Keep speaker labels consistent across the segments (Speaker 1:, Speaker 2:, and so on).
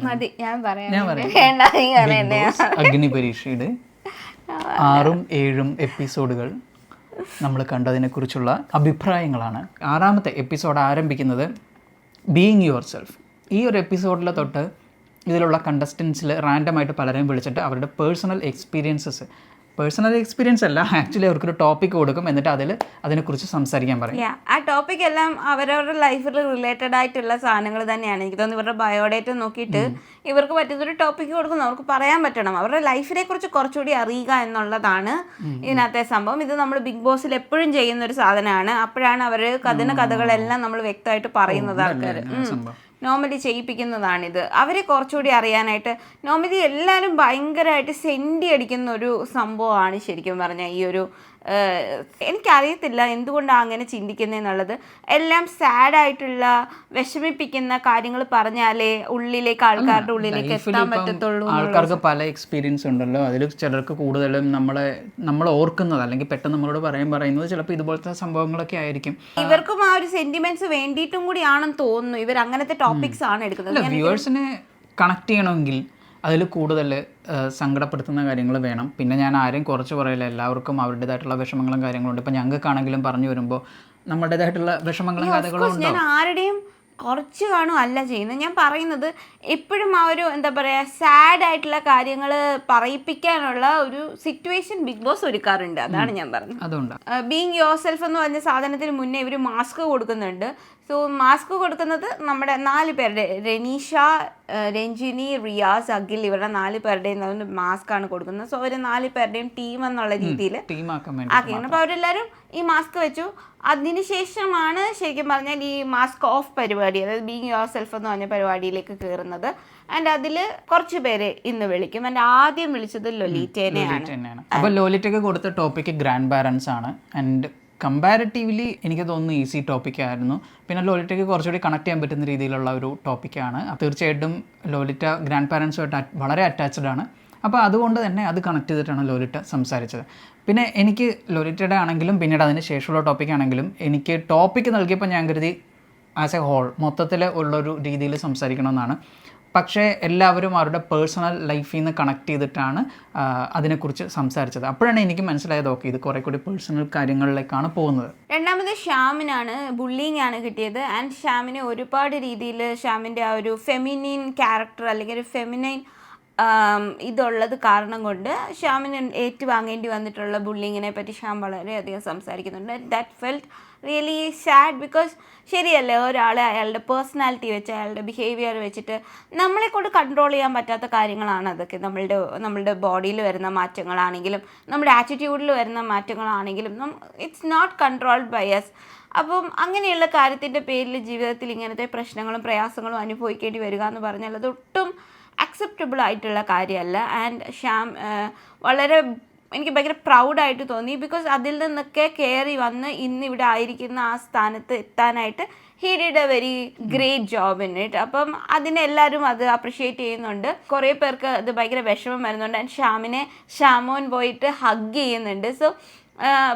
Speaker 1: മതി ഞാൻ പറയാം.
Speaker 2: ഞാൻ പറയാം.
Speaker 1: വേണ്ട, നീ പറയണ്ടേ.
Speaker 2: ബിഗ് ബോസ് അഗ്നി പരീക്ഷയുടെ 6ഉം 7ഉം എപ്പിസോഡുകൾ നമ്മൾ കണ്ടതിനെക്കുറിച്ചുള്ള അഭിപ്രായങ്ങളാണ്. 6ാമത്തെ എപ്പിസോഡ് ആരംഭിക്കുന്നത് ബീയിങ് യുവർ സെൽഫ്. ഈ ഒരു എപ്പിസോഡിൽ തൊട്ട് ഇതിലുള്ള കണ്ടസ്റ്റൻസിൽ റാൻഡമായിട്ട് പലരെയും വിളിച്ചിട്ട് അവരുടെ പേഴ്സണൽ എക്സ്പീരിയൻസ് അല്ല, ആക്ച്വലി അവർക്കൊരു ടോപ്പിക് കൊടുക്കും, എന്നിട്ട് അതിനെക്കുറിച്ച് സംസാരിക്കാൻ പറയും.
Speaker 1: ആ ടോപ്പിക് എല്ലാം അവരവരുടെ ലൈഫിൽ റിലേറ്റഡ് ആയിട്ടുള്ള സാധനങ്ങൾ തന്നെയാണ്. എനിക്ക് തോന്നുന്നു ഇവരുടെ ബയോഡേറ്റ നോക്കിയിട്ട് ഇവർക്ക് പറ്റുന്നൊരു ടോപ്പിക് കൊടുക്കുന്നു, അവർക്ക് പറയാൻ പറ്റണം, അവരുടെ ലൈഫിനെ കുറിച്ച് കുറച്ചുകൂടി അറിയുക എന്നുള്ളതാണ് ഇതിനകത്തെ സംഭവം. ഇത് നമ്മൾ ബിഗ് ബോസിൽ എപ്പോഴും ചെയ്യുന്ന ഒരു സാധനമാണ്. അപ്പോഴാണ് അവർ കഥകളെല്ലാം നമ്മൾ വ്യക്തമായിട്ട് പറയുന്നത്. ആൾക്കാർ നോർമലി ചെയ്യിപ്പിക്കുന്നതാണിത്. അവരെ കുറച്ചുകൂടി അറിയാനായിട്ട് നോർമലി എല്ലാവരും ഭയങ്കരമായിട്ട് സെൻറ്റി അടിക്കുന്ന ഒരു സംഭവമാണ് ശരിക്കും പറഞ്ഞാൽ ഈ ഒരു. എനിക്കറിയത്തില്ല എന്തുകൊണ്ടാണ് അങ്ങനെ ചിന്തിക്കുന്നതെന്നുള്ളത്. എല്ലാം സാഡായിട്ടുള്ള വിഷമിപ്പിക്കുന്ന കാര്യങ്ങൾ പറഞ്ഞാലേ ഉള്ളിലേക്ക് ആൾക്കാരുടെ ഉള്ളിലേക്ക് എത്താൻ പറ്റത്തുള്ളൂ.
Speaker 2: ആൾക്കാർക്ക് പല എക്സ്പീരിയൻസ് ഉണ്ടല്ലോ, അതിൽ ചിലർക്ക് കൂടുതലും നമ്മൾ ഓർക്കുന്നത് അല്ലെങ്കിൽ പെട്ടെന്ന് നമ്മളോട് പറയുന്നത് ചിലപ്പോൾ ഇതുപോലത്തെ സംഭവങ്ങളൊക്കെ ആയിരിക്കും.
Speaker 1: ഇവർക്കും ആ ഒരു സെന്റിമെന്റ്സ് വേണ്ടിയിട്ടും കൂടിയാണെന്ന് തോന്നുന്നു ഇവർ അങ്ങനത്തെ ടോപ്പിക്സ് ആണ് എടുക്കുന്നത്.
Speaker 2: വ്യൂവേഴ്സിനെ കണക്ട് ചെയ്യണമെങ്കിൽ അതിൽ കൂടുതൽ സങ്കടപ്പെടുത്തുന്ന കാര്യങ്ങൾ വേണം. പിന്നെ ഞാൻ ആരെയും കുറച്ച് പറയില്ല, എല്ലാവർക്കും അവരുടേതായിട്ടുള്ള വിഷമങ്ങളും കാര്യങ്ങളുണ്ട്. ഇപ്പം ഞങ്ങൾക്കാണെങ്കിലും പറഞ്ഞു വരുമ്പോൾ നമ്മുടേതായിട്ടുള്ള വിഷമങ്ങളും കഥകളും ഉണ്ടാവും.
Speaker 1: ഞാൻ ആരുടെയും കുറച്ച് കാണും അല്ല ചെയ്യുന്നത്. ഞാൻ പറയുന്നത് എപ്പോഴും ആ ഒരു എന്താ പറയുക സാഡായിട്ടുള്ള കാര്യങ്ങൾ പറയിപ്പിക്കാനുള്ള ഒരു സിറ്റുവേഷൻ ബിഗ് ബോസ് ഒരുക്കാറുണ്ട്. അതാണ് ഞാൻ പറഞ്ഞത്.
Speaker 2: അതുകൊണ്ട്
Speaker 1: ബീയിങ് യുവർ സെൽഫ് എന്ന് പറഞ്ഞ സാധനത്തിന് മുന്നേ ഇവർ മാസ്ക് കൊടുക്കുന്നുണ്ട്. സോ മാസ്ക് കൊടുക്കുന്നത് നമ്മുടെ 4 പേരുടെ റെനീഷ, രഞ്ജിനി, റിയാസ്, അഖിൽ ഇവരുടെ 4 പേരുടെയും മാസ്ക് ആണ് കൊടുക്കുന്നത്. സോ അവർ 4 പേരുടെയും ടീം എന്നുള്ള രീതിയിൽ ആക്കിയാണ്. അപ്പോൾ അവരെല്ലാവരും ഈ മാസ്ക് വെച്ചു. അതിനുശേഷമാണ് ശരിക്കും പറഞ്ഞാൽ ഈ മാസ്ക് ഓഫ് പരിപാടി, അതായത് ബീയിങ് യുവർ സെൽഫ് എന്ന് പറഞ്ഞ പരിപാടിയിലേക്ക് കയറുന്നത്. ആൻഡ് അതിൽ കുറച്ച് പേരെ ഇന്ന് വിളിക്കും. ആൻഡ് ആദ്യം വിളിച്ചത് ലൊലീറ്റേനെയാണ്.
Speaker 2: അപ്പോൾ ലോലിറ്റയ്ക്ക് കൊടുത്ത ടോപ്പിക്ക് ഗ്രാൻഡ് പാരൻസ് ആണ്. ആൻഡ് കമ്പാരിറ്റീവ്ലി എനിക്ക് തോന്നുന്നു ഈസി ടോപ്പിക്കായിരുന്നു. പിന്നെ ലോലിറ്റയ്ക്ക് കുറച്ചുകൂടി കണക്ട് ചെയ്യാൻ പറ്റുന്ന രീതിയിലുള്ള ഒരു ടോപ്പിക്കാണ്. തീർച്ചയായിട്ടും ലോലിറ്റ ഗ്രാൻഡ് പാരൻസുമായിട്ട് വളരെ അറ്റാച്ച്ഡ് ആണ്. അപ്പോൾ അതുകൊണ്ട് തന്നെ അത് കണക്ട് ചെയ്തിട്ടാണ് ലോലിറ്റ സംസാരിച്ചത്. പിന്നെ എനിക്ക് ലോലിറ്റയുടെ ആണെങ്കിലും പിന്നീട് അതിന് ശേഷമുള്ള ടോപ്പിക്കാണെങ്കിലും എനിക്ക് ടോപ്പിക്ക് നൽകിയപ്പോൾ ഞാൻ കരുതി ആസ് എ ഹോൾ മൊത്തത്തിൽ ഉള്ളൊരു രീതിയിൽ സംസാരിക്കണമെന്നാണ്. പക്ഷേ എല്ലാവരും അവരുടെ പേഴ്സണൽ ലൈഫിൽ നിന്ന് കണക്ട് ചെയ്തിട്ടാണ് അതിനെക്കുറിച്ച് സംസാരിച്ചത്. അപ്പോഴാണ് എനിക്ക് മനസ്സിലായത് ഓക്കെ ഇത് കുറേ കൂടി പേഴ്സണൽ കാര്യങ്ങളിലേക്കാണ് പോകുന്നത്.
Speaker 1: രണ്ടാമത് ഷ്യാമിനാണ് ബുള്ളിങ് ആണ് കിട്ടിയത്. ആൻഡ് ഷ്യാമിന് ഒരുപാട് രീതിയിൽ ഷ്യാമിൻ്റെ ആ ഒരു ഫെമിനിൻ ക്യാരക്ടർ അല്ലെങ്കിൽ ഒരു ഫെമിനൈൻ ഇതുള്ളത് കാരണം കൊണ്ട് ഷ്യാമിന് ഏറ്റുവാങ്ങേണ്ടി വന്നിട്ടുള്ള ബുള്ളിങ്ങിനെ പറ്റി ഷ്യാം വളരെയധികം സംസാരിക്കുന്നുണ്ട്. That felt really sad. Because ശരിയല്ലേ, ഒരാളെ അയാളുടെ പേഴ്സണാലിറ്റി വെച്ച് അയാളുടെ ബിഹേവിയർ വെച്ചിട്ട് നമ്മളെ കൊണ്ട് കൺട്രോൾ ചെയ്യാൻ പറ്റാത്ത കാര്യങ്ങളാണ് അതൊക്കെ. നമ്മളുടെ ബോഡിയിൽ വരുന്ന മാറ്റങ്ങളാണെങ്കിലും നമ്മുടെ ആറ്റിറ്റ്യൂഡിൽ വരുന്ന മാറ്റങ്ങളാണെങ്കിലും it's not controlled by us. അപ്പം അങ്ങനെയുള്ള കാര്യത്തിൻ്റെ പേരിൽ ജീവിതത്തിൽ ഇങ്ങനത്തെ പ്രശ്നങ്ങളും പ്രയാസങ്ങളും അനുഭവിക്കേണ്ടി വരിക എന്ന് പറഞ്ഞാൽ അതൊട്ടും അക്സെപ്റ്റബിൾ ആയിട്ടുള്ള കാര്യമല്ല. ആൻഡ് ഷ്യാം വളരെ എനിക്ക് ഭയങ്കര പ്രൗഡായിട്ട് തോന്നി. ബിക്കോസ് അതിൽ നിന്നൊക്കെ കയറി വന്ന് ഇന്നിവിടെ ആയിരിക്കുന്ന ആ സ്ഥാനത്ത് എത്താനായിട്ട് he did A very great job in it. അപ്പം അതിനെല്ലാവരും അത് അപ്രിഷ്യേറ്റ് ചെയ്യുന്നുണ്ട്. കുറേ പേർക്ക് അത് ഭയങ്കര വിഷമം വരുന്നുണ്ട്. ആൻഡ് ഷ്യാമിനെ ഷ്യാമോൻ പോയിട്ട് ഹഗ് ചെയ്യുന്നുണ്ട്. സോ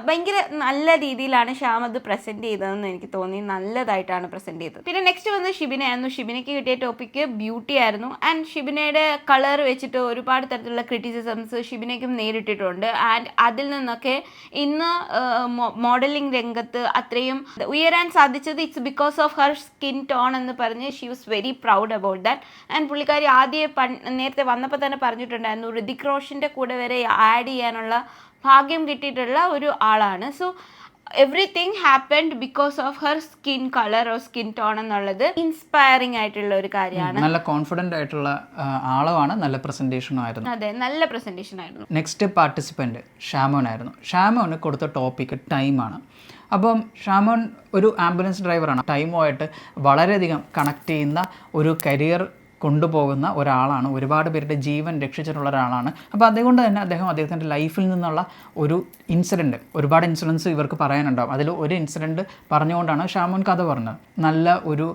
Speaker 1: ഭയങ്കര നല്ല രീതിയിലാണ് ഷ്യാം അത് പ്രസൻറ്റ് ചെയ്തതെന്ന് എനിക്ക് തോന്നി. നല്ലതായിട്ടാണ് പ്രസൻറ്റ് ചെയ്തത്. പിന്നെ നെക്സ്റ്റ് വന്ന് ഷിബിനയായിരുന്നു. ഷിബിനയ്ക്ക് കിട്ടിയ ടോപ്പിക്ക് ബ്യൂട്ടി ആയിരുന്നു. ആൻഡ് ഷിബിനയുടെ കളർ വെച്ചിട്ട് ഒരുപാട് തരത്തിലുള്ള ക്രിറ്റിസിസംസ് ഷിബിനയ്ക്കും നേരിട്ടിട്ടുണ്ട്. ആൻഡ് അതിൽ നിന്നൊക്കെ ഇന്ന് മോഡലിംഗ് രംഗത്ത് അത്രയും ഉയരാൻ സാധിച്ചത് it's because of her skin tone എന്ന് പറഞ്ഞ് she was very proud about that. And പുള്ളിക്കാരി നേരത്തെ വന്നപ്പോൾ തന്നെ പറഞ്ഞിട്ടുണ്ടായിരുന്നു ഋതിക് റോഷൻ്റെ കൂടെ വരെ ആഡ് ചെയ്യാനുള്ള ഭാഗ്യം കിട്ടിയിട്ടുള്ള ഒരു ആളാണ്. So everything happened because of her skin colour or skin tone എന്നുള്ളത് ഇൻസ്പയറിംഗ് ആയിട്ടുള്ള ഒരു കാര്യമാണ്.
Speaker 2: നല്ല കോൺഫിഡൻ്റ് ആയിട്ടുള്ള ആളുമാണ്. നല്ല പ്രസൻറ്റേഷനും ആയിരുന്നു.
Speaker 1: അതെ, നല്ല പ്രസൻറ്റേഷൻ ആയിരുന്നു.
Speaker 2: നെക്സ്റ്റ് പാർട്ടിസിപ്പൻറ്റ് ഷാമോൻ ആയിരുന്നു. ഷാമോന് കൊടുത്ത ടോപ്പിക്ക് ടൈമാണ്. അപ്പം ഷാമോൻ ഒരു ആംബുലൻസ് ഡ്രൈവറാണ്. ടൈമുമായിട്ട് വളരെയധികം കണക്ട് ചെയ്യുന്ന ഒരു കരിയർ കൊണ്ടുപോകുന്ന ഒരാളാണ്. ഒരുപാട് പേരുടെ ജീവൻ രക്ഷിച്ചിട്ടുള്ള ഒരാളാണ്. അപ്പോൾ അതുകൊണ്ട് തന്നെ അദ്ദേഹത്തിൻ്റെ ലൈഫിൽ നിന്നുള്ള ഒരു ഇൻസിഡൻറ്റ്, ഒരുപാട് ഇൻസിഡൻസ് ഇവർക്ക് പറയാനുണ്ടാവും. അതിൽ ഒരു ഇൻസിഡൻറ്റ് പറഞ്ഞുകൊണ്ടാണ് ഷാമോൻ കഥ പറഞ്ഞത്. നല്ല ഒരു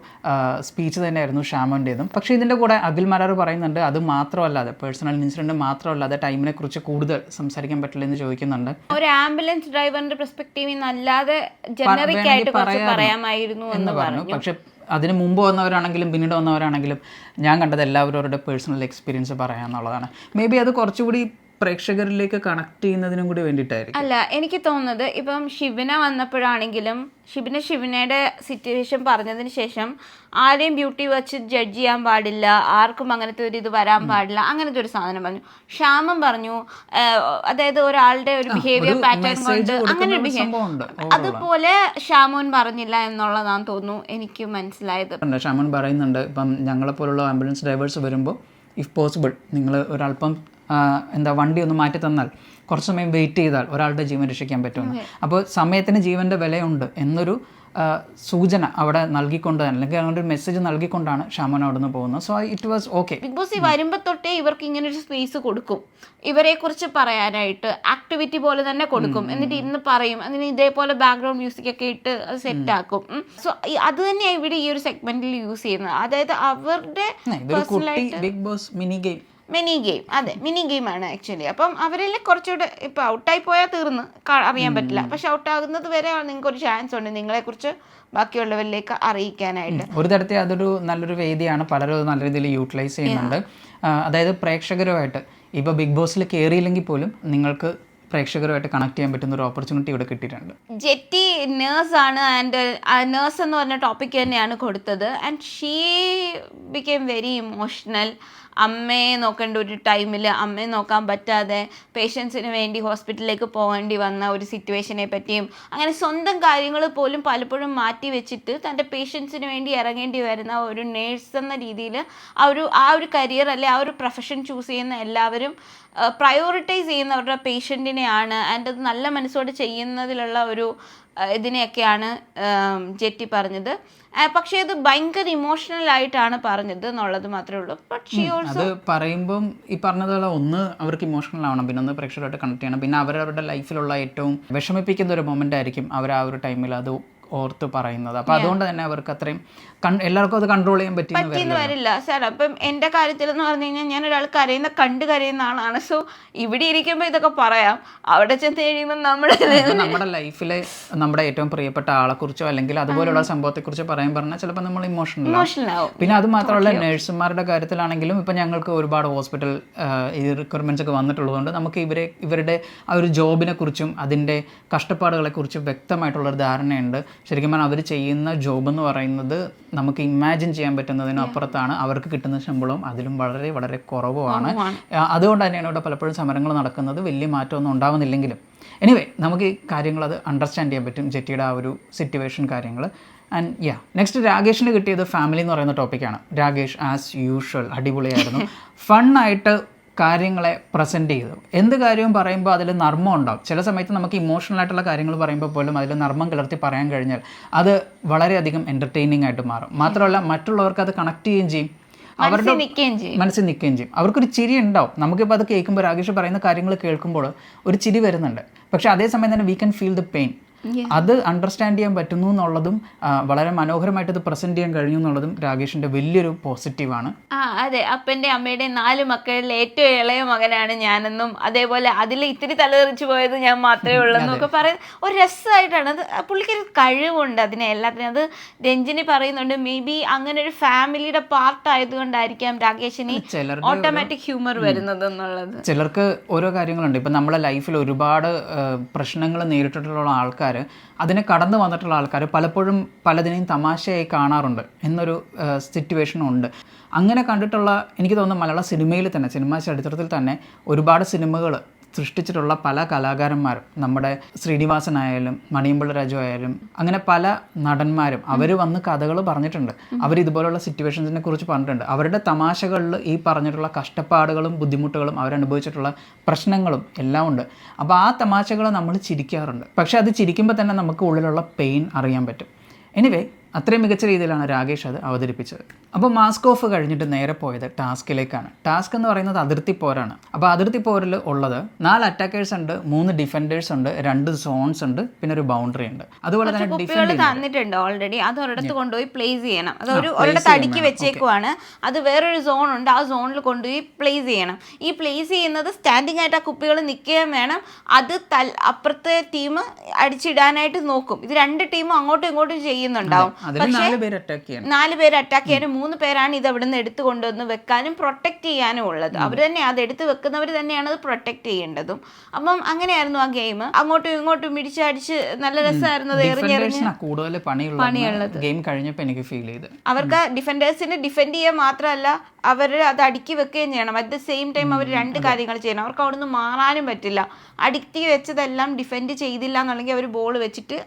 Speaker 2: സ്പീച്ച് തന്നെയായിരുന്നു ഷാമോൻ്റേതും. പക്ഷേ ഇതിൻ്റെ കൂടെ അഖിൽ മരാർ പറയുന്നുണ്ട് അത് മാത്രമല്ലാതെ പേഴ്സണൽ ഇൻസിഡൻറ്റ് മാത്രമല്ലാതെ ടൈമിനെ കുറിച്ച് കൂടുതൽ സംസാരിക്കാൻ പറ്റില്ല എന്ന് ചോദിക്കുന്നുണ്ട്.
Speaker 1: ഒരു ആംബുലൻസ് ഡ്രൈവറിൻ്റെ പെർസ്പെക്റ്റീവിൽ നിന്ന് അല്ലാതെ ജനറിക് ആയിട്ട് പറയാമായിരുന്നു എന്ന് പറഞ്ഞു.
Speaker 2: പക്ഷെ അതിന് മുമ്പ് വന്നവരാണെങ്കിലും പിന്നീട് വന്നവരാണെങ്കിലും ഞാൻ കണ്ടത് എല്ലാവരും അവരുടെ പേഴ്സണൽ എക്സ്പീരിയൻസ് പറയാമെന്നുള്ളതാണ്. മേ ബി അത് കുറച്ചുകൂടി പ്രേക്ഷകരിലേക്ക് കണക്ട് ചെയ്യുന്നതിനും കൂടി വേണ്ടിയിട്ടായിരിക്കും.
Speaker 1: അല്ല, എനിക്ക് തോന്നുന്നത് ഇപ്പം ഷിബിന വന്നപ്പോഴാണെങ്കിലും ഷിബിനയുടെ സിറ്റുവേഷൻ പറഞ്ഞതിന് ശേഷം ആരെയും ബ്യൂട്ടി വെച്ച് ജഡ്ജ് ചെയ്യാൻ പാടില്ല, ആർക്കും അങ്ങനത്തെ ഒരു ഇത് വരാൻ പാടില്ല, അങ്ങനത്തെ ഒരു സാധനം പറഞ്ഞു. ശ്യാമം പറഞ്ഞു, അതായത് ഒരാളുടെ ഒരു ബിഹേവിയർ പാറ്റേൺ കൊണ്ട് അങ്ങനെ ഒരു ബിഹേവിയർ, അതുപോലെ ശ്യാമോൻ പറഞ്ഞില്ല എന്നുള്ളതാണെന്ന് തോന്നുന്നു എനിക്ക് മനസ്സിലായത്.
Speaker 2: ശ്യാമോൻ പറയുന്നുണ്ട്, ഇപ്പം ഞങ്ങളെപ്പോലുള്ള ആംബുലൻസ് ഡ്രൈവേഴ്സ് വരുമ്പോൾ ഇഫ് പോസിബിൾ നിങ്ങൾ ഒരല്പം വണ്ടി ഒന്ന് മാറ്റി തന്നാൽ, കുറച്ച് സമയം വെയിറ്റ് ചെയ്താൽ ഒരാളുടെ ജീവൻ രക്ഷിക്കാൻ പറ്റുമെന്ന്. അപ്പോൾ സമയത്തിന് ജീവൻ്റെ വിലയുണ്ട് എന്നൊരു സൂചന അവിടെ നൽകിക്കൊണ്ട് തന്നെ, അല്ലെങ്കിൽ അങ്ങനെ ഒരു മെസ്സേജ് നൽകിക്കൊണ്ടാണ് ശ്യാമൻ അവിടെ നിന്ന് പോകുന്നത്. So it was okay.
Speaker 1: Bigg Boss വരുമ്പോൾ തൊട്ടേ ഇവർക്ക് ഇങ്ങനെ ഒരു സ്പേസ് കൊടുക്കും, ഇവരെ കുറിച്ച് പറയാനായിട്ട് ആക്ടിവിറ്റി പോലെ തന്നെ കൊടുക്കും. എന്നിട്ട് ഇന്ന് പറയും, അങ്ങനെ ഇതേപോലെ ബാക്ക്ഗ്രൗണ്ട് മ്യൂസിക് ഒക്കെ ഇട്ട് അത് സെറ്റ് ആക്കും. സോ അത് തന്നെയാണ് ഇവിടെ ഈ ഒരു സെഗ്മെന്റിൽ യൂസ് ചെയ്യുന്നത്. അതായത് അവരുടെ
Speaker 2: ബിഗ് ബോസ് മിനി ഗെയിം,
Speaker 1: അതെ മിനി ഗെയിം ആണ് ആക്ച്വലി. അപ്പം അവരിൽ കുറച്ചുകൂടെ ഇപ്പൊ ഔട്ടായി പോയാൽ തീർന്ന് അറിയാൻ പറ്റില്ല, പക്ഷെ ഔട്ടാകുന്നത് വരെ നിങ്ങൾക്ക് ഒരു ചാൻസ് ഉണ്ട് നിങ്ങളെ കുറിച്ച് ബാക്കിയുള്ളവരിലേക്ക് അറിയിക്കാനായിട്ട്.
Speaker 2: ഒരു തരത്തിൽ അതൊരു നല്ലൊരു വേദിയാണ്, പലരും നല്ല രീതിയിൽ യൂട്ടിലൈസ് ചെയ്യുന്നുണ്ട്. അതായത് പ്രേക്ഷകരുമായിട്ട് ഇപ്പോൾ ബിഗ് ബോസിൽ കയറിയില്ലെങ്കിൽ പോലും നിങ്ങൾക്ക് പ്രേക്ഷകരുമായിട്ട് കണക്ട് ചെയ്യാൻ പറ്റുന്ന ഒരു ഓപ്പർച്യൂണിറ്റി ഇവിടെ കിട്ടിയിട്ടുണ്ട്.
Speaker 1: ജെറ്റി നേഴ്സാണ്, ആൻഡ് നേഴ്സ് എന്ന് പറഞ്ഞ ടോപ്പിക് തന്നെയാണ് കൊടുത്തത്. And she became very emotional. അമ്മയെ നോക്കേണ്ട ഒരു ടൈമിൽ അമ്മയെ നോക്കാൻ പറ്റാതെ പേഷ്യൻസിന് വേണ്ടി ഹോസ്പിറ്റലിലേക്ക് പോകേണ്ടി വന്ന ഒരു സിറ്റുവേഷനെ പറ്റിയും, അങ്ങനെ സ്വന്തം കാര്യങ്ങൾ പോലും പലപ്പോഴും മാറ്റി വെച്ചിട്ട് തൻ്റെ പേഷ്യൻസിന് വേണ്ടി ഇറങ്ങേണ്ടി വരുന്ന ഒരു നേഴ്സ് എന്ന രീതിയിൽ ആ ഒരു കരിയർ അല്ലെ ആ ഒരു പ്രൊഫഷൻ ചൂസ് ചെയ്യുന്ന എല്ലാവരും പ്രയോറിറ്റൈസ് ചെയ്യുന്നവരുടെ പേഷ്യൻറ്റിനെയാണ്. ആൻഡ് അത് നല്ല മനസ്സോടെ ചെയ്യുന്നതിലുള്ള ഒരു ഇതിനെയൊക്കെയാണ് ജെറ്റി പറഞ്ഞത്. പക്ഷേ അത് ഭയങ്കര ഇമോഷണൽ ആയിട്ടാണ് പറഞ്ഞത് എന്നുള്ളത് മാത്രമേ ഉള്ളൂ.
Speaker 2: അത് പറയുമ്പം ഈ പറഞ്ഞതുപോലെ ഒന്ന് അവർക്ക് ഇമോഷണൽ ആവണം, പിന്നെ ഒന്ന് പ്രേക്ഷകരായിട്ട് കണക്ട് ചെയ്യണം, പിന്നെ അവരവരുടെ ലൈഫിലുള്ള ഏറ്റവും വിഷമിപ്പിക്കുന്ന ഒരു മൊമെൻ്റ് ആയിരിക്കും അവർ ആ ഒരു ടൈമിൽ അത് ഓർത്ത് പറയുന്നത്. അപ്പോൾ അതുകൊണ്ട് തന്നെ അവർക്ക് അത്രയും എല്ലാവർക്കും അത് കൺട്രോൾ ചെയ്യാൻ പറ്റിയെന്ന്
Speaker 1: വരില്ല സാർ. അപ്പം എൻ്റെ കാര്യത്തിൽ എന്ന് പറഞ്ഞു കഴിഞ്ഞാൽ ഞാൻ ഒരാൾ കരയുന്ന ആളാണ്. സോ ഇവിടെ ഇരിക്കുമ്പോൾ ഇതൊക്കെ പറയാം, അവിടെ ചെന്ന് കഴിയുമ്പോൾ
Speaker 2: നമ്മുടെ ലൈഫിലെ നമ്മുടെ ഏറ്റവും പ്രിയപ്പെട്ട ആളെക്കുറിച്ചോ അല്ലെങ്കിൽ അതുപോലുള്ള സംഭവത്തെക്കുറിച്ചോ പറഞ്ഞാൽ ചിലപ്പോൾ നമ്മൾ ഇമോഷണൽ ആവും. പിന്നെ അത് മാത്രമല്ല നഴ്സുമാരുടെ കാര്യത്തിലാണെങ്കിലും ഇപ്പം ഞങ്ങൾക്ക് ഒരുപാട് ഹോസ്പിറ്റൽ റിക്വയർമെൻറ്റ്സ് ഒക്കെ വന്നിട്ടുള്ളതുകൊണ്ട് നമുക്ക് ഇവരുടെ ആ ഒരു ജോബിനെ കുറിച്ചും അതിൻ്റെ കഷ്ടപ്പാടുകളെക്കുറിച്ചും വ്യക്തമായിട്ടുള്ളൊരു ധാരണയുണ്ട്. ശരിക്കും പറഞ്ഞാൽ അവർ ചെയ്യുന്ന ജോബ് എന്ന് പറയുന്നത് നമുക്ക് ഇമാജിൻ ചെയ്യാൻ പറ്റുന്നതിനും അപ്പുറത്താണ്. അവർക്ക് കിട്ടുന്ന ശമ്പളവും അതിലും വളരെ വളരെ കുറവുമാണ്. അതുകൊണ്ട് തന്നെയാണ് ഇവിടെ പലപ്പോഴും സമരങ്ങൾ നടക്കുന്നത്. വലിയ മാറ്റമൊന്നും ഉണ്ടാവുന്നില്ലെങ്കിലും എനിവേ നമുക്ക് ഈ കാര്യങ്ങൾ അത് അണ്ടർസ്റ്റാൻഡ് ചെയ്യാൻ പറ്റും, ജെറ്റിയുടെ ആ ഒരു സിറ്റുവേഷൻ കാര്യങ്ങൾ. ആൻഡ് നെക്സ്റ്റ് രാകേഷിന് കിട്ടിയത് ഫാമിലി എന്ന് പറയുന്ന ടോപ്പിക്കാണ്. രാകേഷ് ആസ് യൂഷ്വൽ അടിപൊളിയായിരുന്നു. ഫണ്ണായിട്ട് കാര്യങ്ങളെ പ്രസൻറ്റ് ചെയ്തു. എന്ത് കാര്യവും പറയുമ്പോൾ അതിൽ നർമ്മം ഉണ്ടാവും. ചില സമയത്ത് നമുക്ക് ഇമോഷണൽ ആയിട്ടുള്ള കാര്യങ്ങൾ പറയുമ്പോൾ പോലും അതിൽ നർമ്മം കലർത്തി പറയാൻ കഴിഞ്ഞാൽ അത് വളരെയധികം എൻ്റർടൈനിങ് ആയിട്ട് മാറും. മാത്രമല്ല മറ്റുള്ളവർക്ക് അത് കണക്ട് ചെയ്യുകയും ചെയ്യും, അവരുടെ മനസ്സിൽ നിൽക്കുകയും ചെയ്യും. അവർക്കൊരു ചിരി ഉണ്ടാവും. നമുക്കിപ്പോൾ അത് കേൾക്കുമ്പോൾ രാകേഷ് പറയുന്ന കാര്യങ്ങൾ കേൾക്കുമ്പോൾ ഒരു ചിരി വരുന്നുണ്ട്. പക്ഷേ അതേസമയം തന്നെ we can feel the pain. അത് അണ്ടർസ്റ്റാൻഡ് ചെയ്യാൻ പറ്റുന്നു എന്നുള്ളതും വളരെ മനോഹരമായിട്ട് ഇത് പ്രസന്റ് ചെയ്യാൻ കഴിഞ്ഞു എന്നുള്ളതും രാകേഷിന്റെ വലിയൊരു പോസിറ്റീവാണ്.
Speaker 1: അതെ, അപ്പൻ്റെ അമ്മയുടെ 4 മക്കളിൽ ഏറ്റവും ഇളയ മകനാണ് ഞാനെന്നും അതേപോലെ അതിൽ ഇത്തിരി തലതെറിച്ച് പോയത് ഞാൻ മാത്രമേ ഉള്ളൂ എന്നൊക്കെ പറയുന്നത് ഒരു രസമായിട്ടാണ്. അത് പുള്ളിക്കൊരു കഴിവുണ്ട് അതിനെ എല്ലാത്തിനും. അത് രഞ്ജിനി പറയുന്നുണ്ട്, മേ ബി അങ്ങനെ ഒരു ഫാമിലിയുടെ പാർട്ട് ആയതുകൊണ്ടായിരിക്കാം രാകേഷിന് ഓട്ടോമാറ്റിക് ഹ്യൂമർ വരുന്നത് എന്നുള്ളത്.
Speaker 2: ചിലർക്ക് ഓരോ കാര്യങ്ങളുണ്ട്. ഇപ്പം നമ്മളെ ലൈഫിൽ ഒരുപാട് പ്രശ്നങ്ങൾ നേരിട്ടിട്ടുള്ള ആൾക്കാർ, അതിനെ കടന്നു വന്നിട്ടുള്ള ആൾക്കാർ പലപ്പോഴും പലതിനെയും തമാശയായി കാണാറുണ്ട് എന്നൊരു സിറ്റുവേഷനും ഉണ്ട്. അങ്ങനെ കണ്ടിട്ടുള്ള എനിക്ക് തോന്നുന്നു മലയാള സിനിമയിൽ തന്നെ, സിനിമാ ചരിത്രത്തിൽ തന്നെ ഒരുപാട് സിനിമകൾ സൃഷ്ടിച്ചിട്ടുള്ള പല കലാകാരന്മാരും, നമ്മുടെ ശ്രീനിവാസനായാലും മണിയമ്പിള്ള രാജു ആയാലും അങ്ങനെ പല നടന്മാരും അവർ വന്ന് കഥകൾ പറഞ്ഞിട്ടുണ്ട്. അവർ ഇതുപോലുള്ള സിറ്റുവേഷൻസിനെ കുറിച്ച് പറഞ്ഞിട്ടുണ്ട്. അവരുടെ തമാശകളിൽ ഈ പറഞ്ഞിട്ടുള്ള കഷ്ടപ്പാടുകളും ബുദ്ധിമുട്ടുകളും അവരനുഭവിച്ചിട്ടുള്ള പ്രശ്നങ്ങളും എല്ലാം ഉണ്ട്. അപ്പോൾ ആ തമാശകൾ നമ്മൾ ചിരിക്കാറുണ്ട്. പക്ഷേ അത് ചിരിക്കുമ്പോൾ തന്നെ നമുക്ക് ഉള്ളിലുള്ള പെയിൻ അറിയാൻ പറ്റും. എനിവേ അത്രയും മികച്ച രീതിയിലാണ് രാകേഷ് അത് അവതരിപ്പിച്ചത്. അപ്പോൾ മാസ്ക് ഓഫ് കഴിഞ്ഞിട്ട് നേരെ പോയത് ടാസ്കിലേക്കാണ്. ടാസ്ക് എന്ന് പറയുന്നത് അതിർത്തി പോരാണ്. അപ്പോൾ അതിർത്തി പോരിൽ ഉള്ളത് 4 അറ്റാക്കേഴ്സ് ഉണ്ട്, 3 ഡിഫൻഡേഴ്സ് ഉണ്ട്, 2 സോൺസ് ഉണ്ട്, പിന്നെ ഒരു ബൗണ്ടറി ഉണ്ട്. അതുപോലെ തന്നെ ഡിഫൻഡ്
Speaker 1: തന്നിട്ടുണ്ട് ഓൾറെഡി. അത് ഒരിടത്ത് കൊണ്ടുപോയി പ്ലേസ് ചെയ്യണം. അത് ഒരിടത്ത് അടുക്കി വെച്ചേക്കുവാണ്. അത് വേറൊരു സോൺ ഉണ്ട്, ആ സോണിൽ കൊണ്ടുപോയി പ്ലേസ് ചെയ്യണം. ഈ പ്ലേസ് ചെയ്യുന്നത് സ്റ്റാൻഡിങ് ആയിട്ട് ആ കുപ്പികൾ നിൽക്കുകയും വേണം. അത് അപ്പുറത്തെ ടീം അടിച്ചിടാനായിട്ട് നോക്കും. ഇത് 2 ടീമും അങ്ങോട്ടും ഇങ്ങോട്ടും ചെയ്യുന്നുണ്ടാവും.
Speaker 2: അതിൽ 4 പേര് അറ്റാക്ക് ചെയ്യണം.
Speaker 1: 4 പേര് അറ്റാക്ക് ചെയ്യാനും 3 പേരാണ് ഇത് അവിടെ നിന്ന് എടുത്തു കൊണ്ടുവന്ന് വെക്കാനും പ്രൊട്ടക്ട് ചെയ്യാനും ഉള്ളത്. അവർ തന്നെ അത് എടുത്ത് വെക്കുന്നവർ തന്നെയാണ് അത് പ്രൊട്ടക്ട് ചെയ്യേണ്ടതും. അപ്പം അങ്ങനെയായിരുന്നു ആ ഗെയിം. അങ്ങോട്ടും ഇങ്ങോട്ടും ഇടിച്ചടിച്ച് നല്ല രസമായിരുന്നു.
Speaker 2: കൂടുതൽ പണിയുള്ളത് ഗെയിം കഴിഞ്ഞപ്പോൾ എനിക്ക് ഫീൽ ചെയ്ത്.
Speaker 1: അവർക്ക് ഡിഫൻഡേഴ്സിന് ഡിഫെൻഡ് ചെയ്യാൻ മാത്രമല്ല, അവർ അത് അടുക്കി വെക്കുകയും ചെയ്യണം. അറ്റ് ദ സെയിം ടൈം അവർ 2 കാര്യങ്ങൾ ചെയ്യണം. അവർക്ക് അവിടെ നിന്ന് മാറാനും പറ്റില്ല. അടുക്കി വെച്ചതെല്ലാം ഡിഫെൻഡ് ചെയ്തില്ല എന്നുണ്ടെങ്കിൽ അവർ ബോൾ വെച്ചിട്ട്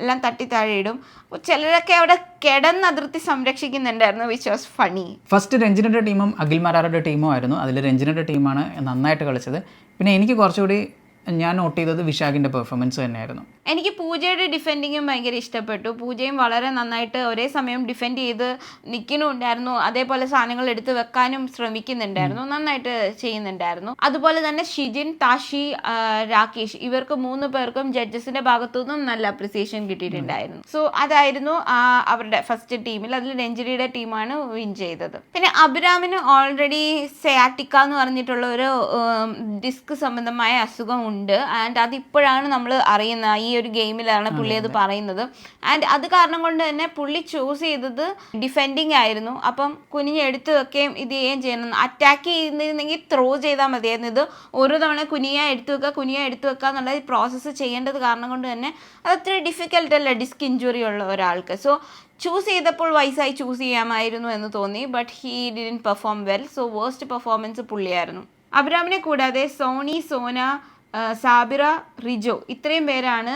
Speaker 1: എല്ലാം തട്ടി താഴെ ഇടും. അപ്പോൾ ചിലരൊക്കെ അവിടെ കിടന്ന് അതിർത്തി സംരക്ഷിക്കുന്നുണ്ടായിരുന്നു, വിച്ച് വാസ് ഫണി.
Speaker 2: ഫസ്റ്റ് രഞ്ജിനിയുടെ ടീമും അഖിൽ മാരാരുടെ ടീമും ആയിരുന്നു. അതിൽ രഞ്ജിനിയുടെ ടീമാണ് നന്നായിട്ട് കളിച്ചത്. പിന്നെ എനിക്ക് കുറച്ചുകൂടി ഞാൻ നോട്ട് ചെയ്തത് വിശാഖിൻ്റെ പെർഫോമൻസ് തന്നെയായിരുന്നു.
Speaker 1: എനിക്ക് പൂജയുടെ ഡിഫെൻഡിങ്ങും ഭയങ്കര ഇഷ്ടപ്പെട്ടു. പൂജയും വളരെ നന്നായിട്ട് ഒരേ സമയം ഡിഫെൻഡ് ചെയ്ത് നിൽക്കുന്നുണ്ടായിരുന്നു. അതേപോലെ സാധനങ്ങൾ എടുത്ത് വെക്കാനും ശ്രമിക്കുന്നുണ്ടായിരുന്നു. നന്നായിട്ട് ചെയ്യുന്നുണ്ടായിരുന്നു. അതുപോലെ തന്നെ ഷിജിൻ, താഷി, രാകേഷ് ഇവർക്ക് 3 പേർക്കും ജഡ്ജസിന്റെ ഭാഗത്തു നിന്നും നല്ല അപ്രിസിയേഷൻ കിട്ടിയിട്ടുണ്ടായിരുന്നു. സോ അതായിരുന്നു അവരുടെ ഫസ്റ്റ് ടീമിൽ. അതിൽ രഞ്ജിനിയുടെ ടീമാണ് വിൻ ചെയ്തത്. പിന്നെ അഭിരാമിന് ഓൾറെഡി സയാറ്റിക്ക എന്ന് പറഞ്ഞിട്ടുള്ള ഒരു ഡിസ്ക് സംബന്ധമായ അസുഖം ഉണ്ട്. ആൻഡ് അതിപ്പോഴാണ് നമ്മൾ അറിയുന്നത്. ഈ ഒരു ഗെയിമിലാണ് പുള്ളി അത് പറയുന്നത്. ആൻഡ് അത് കാരണം കൊണ്ട് തന്നെ പുള്ളി ചൂസ് ചെയ്തത് ഡിഫെൻഡിങ് ആയിരുന്നു. അപ്പം കുനിഞ്ഞ് എടുത്ത് വെക്കുകയും ഇത് ചെയ്യുകയും ചെയ്യണം. അറ്റാക്ക് ചെയ്യുന്നിരുന്നെങ്കിൽ ത്രോ ചെയ്താൽ മതിയായിരുന്നു. ഇത് ഓരോ തവണ കുനിയ എടുത്ത് വെക്കുക എന്നുള്ള പ്രോസസ്സ് ചെയ്യേണ്ടത് കാരണം കൊണ്ട് തന്നെ അത് അത്ര ഡിഫിക്കൽട്ട് അല്ല ഡിസ്ക് ഇഞ്ചുറി ഉള്ള ഒരാൾക്ക്. സോ ചൂസ് ചെയ്തപ്പോൾ വയസ്സായി ചൂസ് ചെയ്യാമായിരുന്നു എന്ന് തോന്നി. But he didn't perform well. So worst performance പുള്ളിയായിരുന്നു. അബ്രാമിനെ കൂടാതെ സോണി, സോന, സാബിറ, റിജോ ഇത്രയും പേരാണ്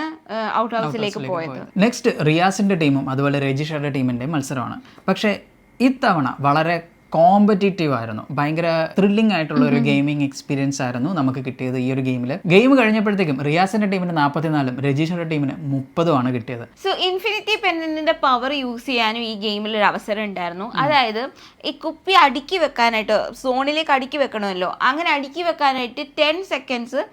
Speaker 1: ഔട്ട് ഹൗസിലേക്ക് പോയത്.
Speaker 2: നെക്സ്റ്റ് റിയാസിന്റെ ടീമും അതുപോലെ രജിഷയുടെ ടീമിന്റെ മത്സരമാണ്. പക്ഷേ ഇത്തവണ വളരെ കോമ്പറ്റീറ്റീവ് ആയിരുന്നു. ഭയങ്കര ത്രില്ലിംഗ് ആയിട്ടുള്ള ഒരു ഗെയിമിംഗ് എക്സ്പീരിയൻസ് ആയിരുന്നു നമുക്ക് കിട്ടിയത് ഈ ഒരു ഗെയിമിൽ. ഗെയിം കഴിഞ്ഞപ്പോഴത്തേക്കും റിയാസിന്റെ ടീമിന് 44ഉം രജീഷയുടെ ടീമിന് 30ഉമാണ് കിട്ടിയത്.
Speaker 1: സോ ഇൻഫിനിറ്റി പെൻഡന്റിന്റെ പവർ യൂസ് ചെയ്യാനും ഈ ഗെയിമിൽ ഒരു അവസരം ഉണ്ടായിരുന്നു. അതായത് ഈ കുപ്പി അടുക്കി വെക്കാനായിട്ട് സോണിലേക്ക് അടുക്കി വെക്കണമല്ലോ, അങ്ങനെ അടുക്കി വെക്കാനായിട്ട് 10 സെക്കൻഡ്സ്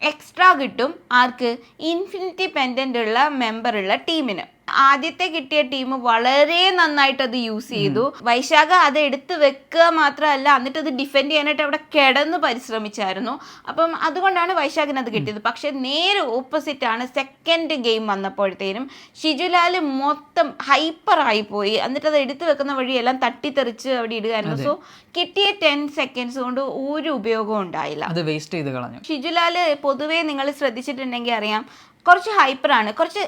Speaker 1: എക്സ്ട്രാ കിട്ടും. ആർക്ക്? ഇൻഫിനിറ്റി പെൻഡന്റ് ഉള്ള മെമ്പറുള്ള ടീമിന്. ആദ്യത്തെ കിട്ടിയ ടീം വളരെ നന്നായിട്ട് അത് യൂസ് ചെയ്തു. വൈശാഖ അത് എടുത്ത് വെക്കുക മാത്രമല്ല, എന്നിട്ട് അത് ഡിഫെൻഡ് ചെയ്യാനായിട്ട് അവിടെ കിടന്ന് പരിശ്രമിച്ചായിരുന്നു. അപ്പം അതുകൊണ്ടാണ് വൈശാഖിന് അത് കിട്ടിയത്. പക്ഷെ നേരെ ഓപ്പോസിറ്റ് ആണ് സെക്കൻഡ് ഗെയിം വന്നപ്പോഴത്തേനും. ഷിജുലാൽ മൊത്തം ഹൈപ്പറായി പോയി. എന്നിട്ട് അത് എടുത്തു വെക്കുന്ന വഴിയെല്ലാം തട്ടിത്തെറിച്ച് അവിടെ ഇടുകയായിരുന്നു. സോ കിട്ടിയ 10 സെക്കൻഡ്സ് കൊണ്ട് ഒരു ഉപയോഗവും ഉണ്ടായില്ല,
Speaker 2: അത് വേസ്റ്റ് ചെയ്ത് കളഞ്ഞു.
Speaker 1: ഷിജുലാൽ പൊതുവേ നിങ്ങൾ ശ്രദ്ധിച്ചിട്ടുണ്ടെങ്കിൽ അറിയാം, കുറച്ച് ഹൈപ്പറാണ്, കുറച്ച്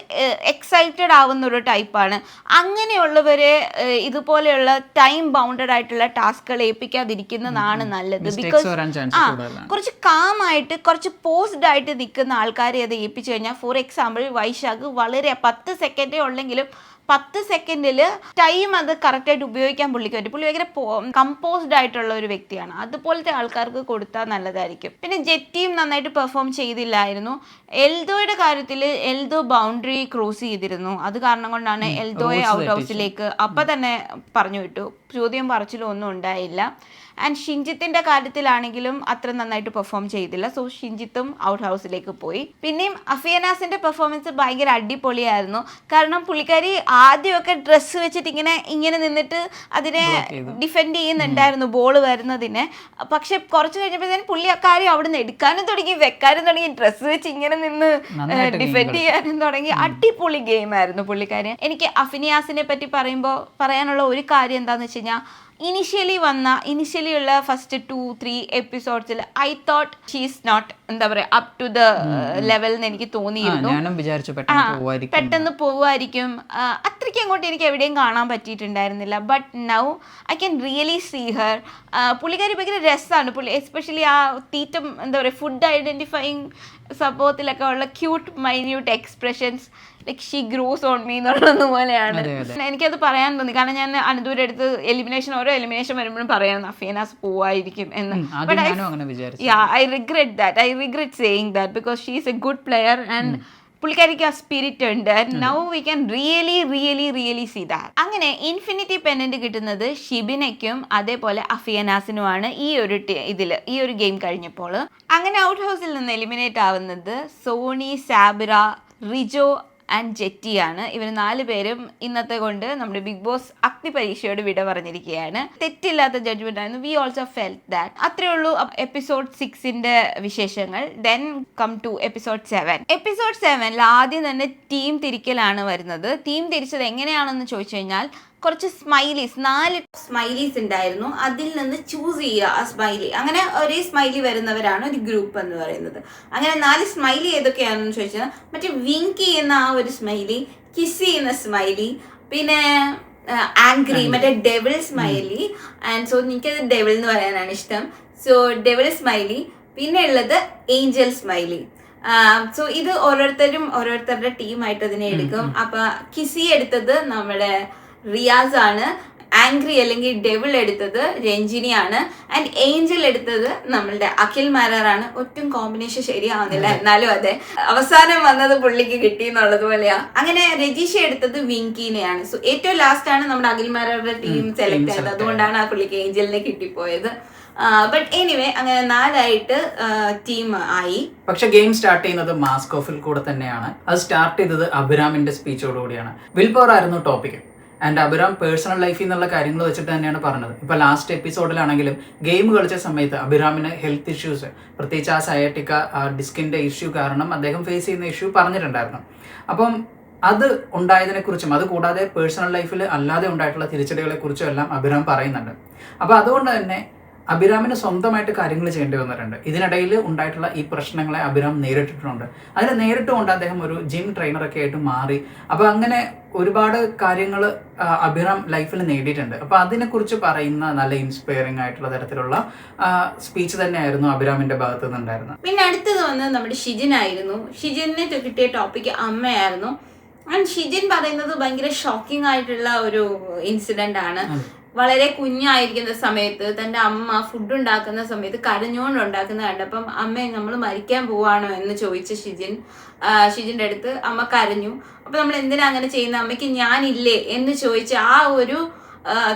Speaker 1: എക്സൈറ്റഡ് ആവുന്ന ഒരു ടൈപ്പാണ്. അങ്ങനെയുള്ളവരെ ഇതുപോലെയുള്ള ടൈം ബൗണ്ടഡ് ആയിട്ടുള്ള ടാസ്കുകൾ ഏൽപ്പിക്കാതിരിക്കുന്നതാണ് നല്ലത്. ബിക്കോസ് കുറച്ച് കാമായിട്ട് കുറച്ച് പോസ്ഡ് ആയിട്ട് നിൽക്കുന്ന ആൾക്കാരെ അത് ഏൽപ്പിച്ചു കഴിഞ്ഞാൽ, ഫോർ എക്സാമ്പിൾ വൈശാഖ് വളരെ 10 സെക്കൻഡേ ഉള്ളെങ്കിലും 10 സെക്കൻഡിൽ ടൈം അത് കറക്റ്റായിട്ട് ഉപയോഗിക്കാൻ പുള്ളിക്ക് പറ്റും. പുള്ളി ഭയങ്കര കമ്പോസ്ഡ് ആയിട്ടുള്ള ഒരു വ്യക്തിയാണ്. അതുപോലത്തെ ആൾക്കാർക്ക് കൊടുത്താൽ നല്ലതായിരിക്കും. പിന്നെ ജെറ്റിയും നന്നായിട്ട് പെർഫോം ചെയ്തില്ലായിരുന്നു. എൽദോയുടെ കാര്യത്തിൽ എൽദോ ബൗണ്ടറി ക്രോസ് ചെയ്തിരുന്നു. അത് കാരണം കൊണ്ടാണ് എൽദോയെ ഔട്ട് ഹൗസിലേക്ക് അപ്പം തന്നെ പറഞ്ഞു വിട്ടു. ചോദ്യം പറച്ചിലും ഒന്നും ഉണ്ടായില്ല. ആൻഡ് ഷിൻജിത്തിൻ്റെ കാര്യത്തിലാണെങ്കിലും അത്ര നന്നായിട്ട് പെർഫോം ചെയ്തില്ല. സോ ഷിൻജിത്തും ഔട്ട് ഹൗസിലേക്ക് പോയി. പിന്നെയും അഫിയനാസിൻ്റെ പെർഫോമൻസ് ഭയങ്കര അടിപൊളിയായിരുന്നു. കാരണം പുള്ളിക്കാരി ആദ്യമൊക്കെ ഡ്രസ്സ് വെച്ചിട്ട് ഇങ്ങനെ നിന്നിട്ട് അതിനെ ഡിഫെൻഡ് ചെയ്യുന്നുണ്ടായിരുന്നു ബോൾ വരുന്നതിനെ. പക്ഷെ കുറച്ച് കഴിഞ്ഞപ്പോഴത്തേനും പുള്ളി അക്കാര്യം അവിടെ നിന്ന് എടുക്കാനും തുടങ്ങി, വെക്കാനും തുടങ്ങി, ഡ്രസ്സ് വെച്ച് ഇങ്ങനെ നിന്ന് ഡിഫെൻഡ് ചെയ്യാനും തുടങ്ങി. അടിപൊളി ഗെയിമായിരുന്നു പുള്ളിക്കാരി. എനിക്ക് അഫിനിയാസിനെ പറ്റി പറയാനുള്ള ഒരു കാര്യം എന്താണെന്ന് വെച്ച് കഴിഞ്ഞാൽ, ഇനിഷ്യലി ഉള്ള ഫസ്റ്റ് 2-3 എപ്പിസോഡ്സിൽ I thought she is not എന്താ പറയുക അപ് ടു ദ ലെവൽ എന്ന് എനിക്ക് തോന്നിയിരുന്നു. പെട്ടെന്ന് പോവുമായിരിക്കും, അത്രയ്ക്ക് അങ്ങോട്ട് എനിക്ക് എവിടെയും കാണാൻ പറ്റിയിട്ടുണ്ടായിരുന്നില്ല. But now I can really see her. പുള്ളിക്കാരി ഭയങ്കര രസമാണ്. പുള്ളി എസ്പെഷ്യലി ആ തീറ്റം എന്താ പറയുക ഫുഡ് ഐഡൻറ്റിഫൈങ് സംഭവത്തിലൊക്കെ ഉള്ള cute minute expressions, like she gross on me എന്നുള്ളത് പോലെയാണ്. എനിക്കത് പറയാൻ തോന്നി. കാരണം ഞാൻ അനന്തൂരെ അടുത്ത് ഓരോ എലിമിനേഷൻ വരുമ്പോഴും പറയാം അഫീനാസ് പോവായിരിക്കും എന്ന്. I regret saying that because she is a good player and പുള്ളിക്കാരിക്ക് ആ സ്പിരിറ്റ് ഉണ്ട്. And now we can really see that. അങ്ങനെ ഇൻഫിനിറ്റി പെൻഡന്റ് കിട്ടുന്നത് ഷിബിനയ്ക്കും അതേപോലെ അഫിയനാസിനുമാണ് ഈ ഒരു ഗെയിം കഴിഞ്ഞപ്പോൾ. അങ്ങനെ ഔട്ട് ഹൗസിൽ നിന്ന് എലിമിനേറ്റ് ആവുന്നത് സോണി, സാബിറ, റിജോ ആൻഡ് ജെറ്റിയാണ്. ഇവർ 4 പേരും ഇന്നത്തെ കൊണ്ട് നമ്മുടെ ബിഗ് ബോസ് അഗ്നി പരീക്ഷയോട് വിട പറഞ്ഞിരിക്കുകയാണ്. തെറ്റില്ലാത്ത ജഡ്ജ്മെന്റ് ആയിരുന്നു. We also felt that. അത്രേ ഉള്ളൂ എപ്പിസോഡ് 6ന്റെ വിശേഷങ്ങൾ. Then come to episode 7. Episode 7ൽ ആദ്യം തന്നെ ടീം തിരിക്കലാണ് വരുന്നത്. ടീം തിരിച്ചത് എങ്ങനെയാണെന്ന് ചോദിച്ചു കഴിഞ്ഞാൽ കുറച്ച് സ്മൈലീസ്, 4 സ്മൈലീസ് ഉണ്ടായിരുന്നു. അതിൽ നിന്ന് ചൂസ് ചെയ്യുക ആ സ്മൈലി. അങ്ങനെ ഒരേ സ്മൈലി വരുന്നവരാണ് ഒരു ഗ്രൂപ്പ് എന്ന് പറയുന്നത്. അങ്ങനെ 4 സ്മൈലി ഏതൊക്കെയാണെന്ന് ചോദിച്ചാൽ മറ്റേ വിങ്ക് ചെയ്യുന്ന ആ ഒരു സ്മൈലി, കിസ് ചെയ്യുന്ന സ്മൈലി, പിന്നെ ആംഗ്രി മറ്റേ ഡെവിൾ സ്മൈലി. ആൻഡ് സോ എനിക്കത് ഡെവിൾ എന്ന് പറയാനാണ് ഇഷ്ടം. So devil smiley. പിന്നെ ഉള്ളത് ഏഞ്ചൽ സ്മൈലി. സോ ഇത് ഓരോരുത്തരുടെ ടീമായിട്ട് അതിനെ എടുക്കും. അപ്പൊ കിസി എടുത്തത് നമ്മുടെ റിയാസ് ആണ്, ആംഗ്രി അല്ലെങ്കിൽ ഡെവിൾ എടുത്തത് രഞ്ജിനിയാണ്, ആൻഡ് ഏഞ്ചൽ എടുത്തത് നമ്മളുടെ അഖിൽ മാരാറാണ്. ഒട്ടും കോമ്പിനേഷൻ ശരിയാവുന്നില്ല, എന്നാലും അതെ അവസാനം വന്നത് പുള്ളിക്ക് കിട്ടി എന്നുള്ളത് പോലെയാ. അങ്ങനെ രജീഷ എടുത്തത് വിങ്കിനെയാണ്. സോ ഏറ്റവും ലാസ്റ്റ് ആണ് നമ്മുടെ അഖിൽ മാരാറുടെ ടീം സെലക്ട് ചെയ്തത്. അതുകൊണ്ടാണ് ആ പുള്ളിക്ക് ഏഞ്ചലിനെ കിട്ടിപ്പോയത്. ബട്ട് എനിവേ അങ്ങനെ 4 ആയിട്ട് ടീം ആയി.
Speaker 2: പക്ഷെ ഗെയിം സ്റ്റാർട്ട് ചെയ്യുന്നത് മാസ്ക് ഓഫിൽ കൂടെ തന്നെയാണ്. അത് സ്റ്റാർട്ട് ചെയ്തത് അഭിരാമിന്റെ സ്പീച്ചോടുകൂടിയാണ്. വിൽ പവർ ആയിരുന്നു ടോപ്പിക്. ആൻഡ് അഭിരാം പേഴ്സണൽ ലൈഫിൽ നിന്നുള്ള കാര്യങ്ങൾ വെച്ചിട്ട് തന്നെയാണ് പറഞ്ഞത്. ഇപ്പോൾ ലാസ്റ്റ് എപ്പിസോഡിലാണെങ്കിലും ഗെയിം കളിച്ച സമയത്ത് അഭിരാമിന് ഹെൽത്ത് ഇഷ്യൂസ്, പ്രത്യേകിച്ച് ആ സയാറ്റിക്ക ഡിസ്കിൻ്റെ ഇഷ്യൂ കാരണം അദ്ദേഹം ഫേസ് ചെയ്യുന്ന ഇഷ്യൂ പറഞ്ഞിട്ടുണ്ടായിരുന്നു. അപ്പം അത് ഉണ്ടായതിനെക്കുറിച്ചും അതുകൂടാതെ പേഴ്സണൽ ലൈഫിൽ അല്ലാതെ ഉണ്ടായിട്ടുള്ള തിരിച്ചടികളെക്കുറിച്ചും എല്ലാം അഭിരാം പറയുന്നുണ്ട്. അപ്പോൾ അതുകൊണ്ട് തന്നെ അഭിരാമിന് സ്വന്തമായിട്ട് കാര്യങ്ങൾ ചെയ്യേണ്ടി വന്നിട്ടുണ്ട്. ഇതിനിടയിൽ ഉണ്ടായിട്ടുള്ള ഈ പ്രശ്നങ്ങളെ അഭിരാം നേരിട്ടിട്ടുണ്ട്. അതിൽ നേരിട്ടുകൊണ്ട് അദ്ദേഹം ഒരു ജിം ട്രെയിനറൊക്കെ ആയിട്ട് മാറി. അപ്പോൾ അങ്ങനെ ഒരുപാട് കാര്യങ്ങൾ അഭിരാം ലൈഫിൽ നേടിയിട്ടുണ്ട്. അപ്പോൾ അതിനെക്കുറിച്ച് പറയുന്ന നല്ല ഇൻസ്പയറിംഗ് ആയിട്ടുള്ള തരത്തിലുള്ള സ്പീച്ച് തന്നെയായിരുന്നു അഭിരാമിന്റെ ഭാഗത്തു നിന്നുണ്ടായിരുന്നത്.
Speaker 1: പിന്നെ അടുത്തത് വന്നത് നമ്മുടെ ഷിജിൻ ആയിരുന്നു. ഷിജിനെ കിട്ടിയ ടോപ്പിക് അമ്മയായിരുന്നു. ആൻഡ് ഷിജിൻ പറയുന്നത് ഭയങ്കര ഷോക്കിംഗ് ആയിട്ടുള്ള ഒരു ഇൻസിഡന്റ് ആണ്. വളരെ കുഞ്ഞായിരിക്കുന്ന സമയത്ത് തൻ്റെ അമ്മ ഫുഡ് ഉണ്ടാക്കുന്ന സമയത്ത് കരഞ്ഞുകൊണ്ട് ഉണ്ടാക്കുന്ന കണ്ടപ്പം അമ്മ നമ്മൾ മരിക്കാൻ പോവാണോ എന്ന് ചോദിച്ച് ഷിജിൻ്റെ അടുത്ത് അമ്മ കരഞ്ഞു. അപ്പം നമ്മൾ എന്തിനാ അങ്ങനെ ചെയ്യുന്ന, അമ്മയ്ക്ക് ഞാനില്ലേ എന്ന് ചോദിച്ച് ആ ഒരു